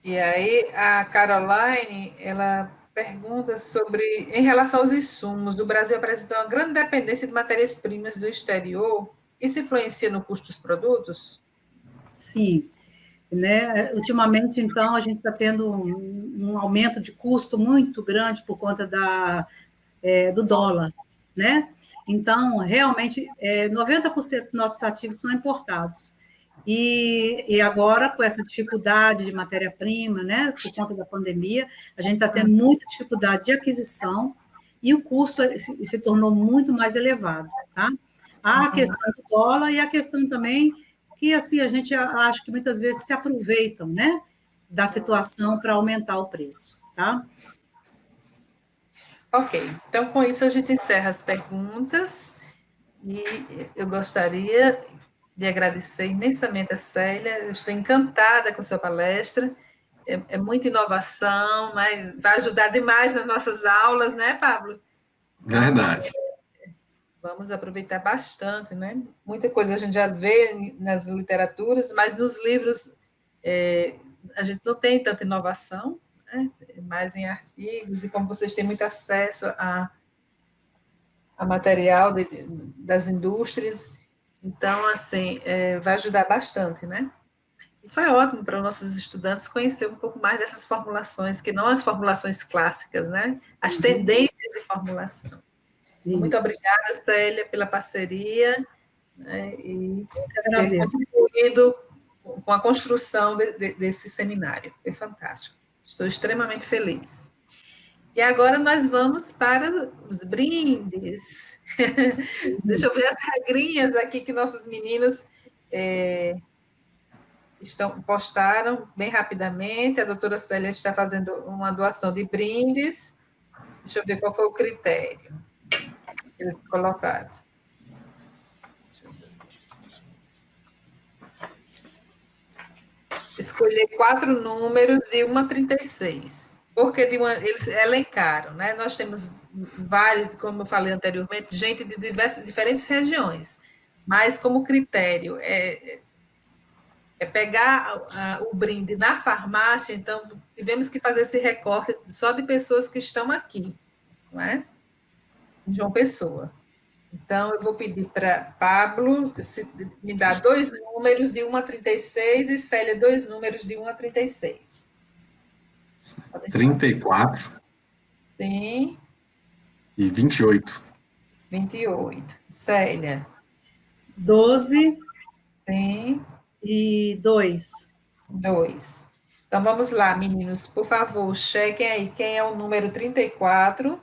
Speaker 1: E aí, a Caroline, ela pergunta sobre, em relação aos insumos, o Brasil apresenta uma grande dependência de matérias-primas do exterior, isso influencia no custo dos produtos?
Speaker 3: Sim, né? Ultimamente, então, a gente está tendo um aumento de custo muito grande por conta do dólar, né? Então, realmente, 90% dos nossos ativos são importados. E agora, com essa dificuldade de matéria-prima, né, por conta da pandemia, a gente está tendo muita dificuldade de aquisição e o custo se tornou muito mais elevado, tá? Há a questão do dólar e a questão também que, assim, a gente acha que muitas vezes se aproveitam, né, da situação para aumentar o preço, tá?
Speaker 1: Ok, então com isso a gente encerra as perguntas e eu gostaria de agradecer imensamente a Célia, eu estou encantada com sua palestra, é muita inovação, né? Vai ajudar demais nas nossas aulas, né, Pablo? Então,
Speaker 2: Verdade.
Speaker 1: vamos aproveitar bastante, né? Muita coisa a gente já vê nas literaturas, mas nos livros a gente não tem tanta inovação, né? Mais em artigos, e como vocês têm muito acesso a material das indústrias, então, assim, vai ajudar bastante, né? E foi ótimo para os nossos estudantes conhecer um pouco mais dessas formulações, que não as formulações clássicas, né? As tendências de formulação. Muito
Speaker 3: Isso.
Speaker 1: obrigada, Célia, pela parceria, né, e
Speaker 3: Eu
Speaker 1: ter
Speaker 3: agradeço.
Speaker 1: contribuído com a construção desse seminário. Foi fantástico. Estou extremamente feliz. E agora nós vamos para os brindes. Deixa eu ver as regrinhas aqui que nossos meninos postaram bem rapidamente. A doutora Célia está fazendo uma doação de brindes. Deixa eu ver qual foi o critério que eles colocaram. Escolher 4 números de 1 a 36. Porque eles elencaram, né? Nós temos vários, como eu falei anteriormente, gente de diferentes regiões. Mas como critério pegar o brinde na farmácia, então tivemos que fazer esse recorte só de pessoas que estão aqui, não é? João Pessoa. Então, eu vou pedir para Pablo me dar 2 números de 1 a 36 e Célia 2 números de 1 a 36.
Speaker 2: 34
Speaker 1: Sim.
Speaker 2: e 28.
Speaker 1: 28. Célia.
Speaker 3: 12
Speaker 1: Sim.
Speaker 3: e 2.
Speaker 1: 2. Então, vamos lá, meninos. Por favor, chequem aí quem é o número 34.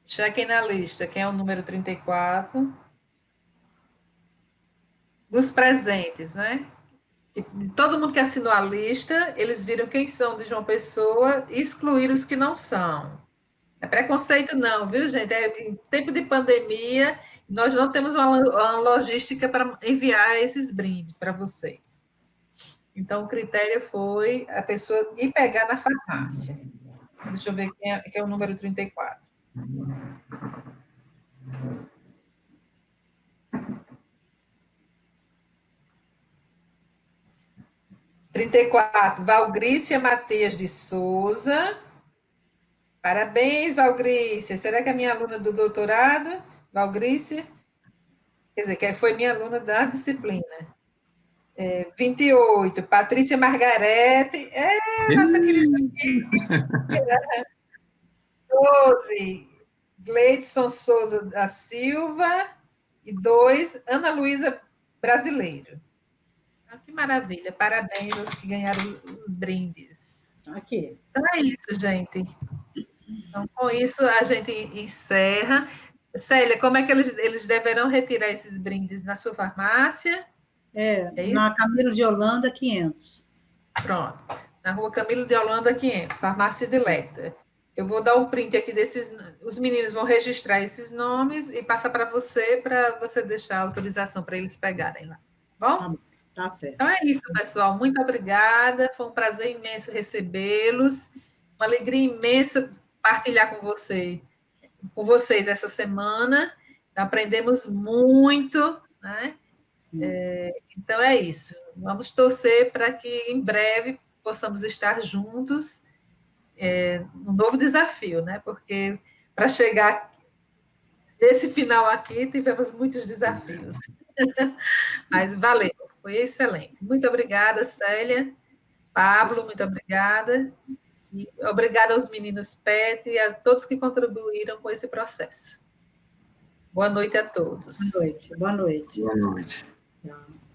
Speaker 1: Chequem na lista quem é o número 34. Dos presentes, né? E todo mundo que assinou a lista, eles viram quem são de João Pessoa e excluíram os que não são. É preconceito não, viu, gente? Em tempo de pandemia, nós não temos uma logística para enviar esses brindes para vocês. Então, o critério foi a pessoa ir pegar na farmácia. Deixa eu ver quem é o número 34. Valgrícia Matias de Souza. Parabéns, Valgrícia. Será que é minha aluna do doutorado, Valgrícia? Quer dizer, que foi minha aluna da disciplina. 28, Patrícia Margarete. Nossa querida. 12, Gleidson Souza da Silva. E 2, Ana Luísa Brasileiro. Ah, que maravilha. Parabéns aos que ganharam os brindes.
Speaker 3: Aqui.
Speaker 1: Então é isso, gente. Então, com isso, a gente encerra. Célia, como é que eles deverão retirar esses brindes na sua farmácia? É isso?
Speaker 3: Na Camilo de Holanda, 500.
Speaker 1: Pronto. Na rua Camilo de Holanda, 500, farmácia de Leta. Eu vou dar um print aqui desses. Os meninos vão registrar esses nomes e passar para você deixar a autorização para eles pegarem lá. Bom?
Speaker 3: Tá certo.
Speaker 1: Então é isso, pessoal. Muito obrigada. Foi um prazer imenso recebê-los. Uma alegria imensa partilhar com vocês essa semana. Aprendemos muito, né? Então é isso. Vamos torcer para que em breve possamos estar juntos num novo desafio, né? Porque para chegar nesse final aqui tivemos muitos desafios. Mas valeu, foi excelente. Muito obrigada, Célia. Pablo, muito obrigada. E obrigada aos meninos PET e a todos que contribuíram com esse processo. Boa noite a todos.
Speaker 3: Boa noite. Boa noite.
Speaker 2: Boa noite.
Speaker 3: Tchau.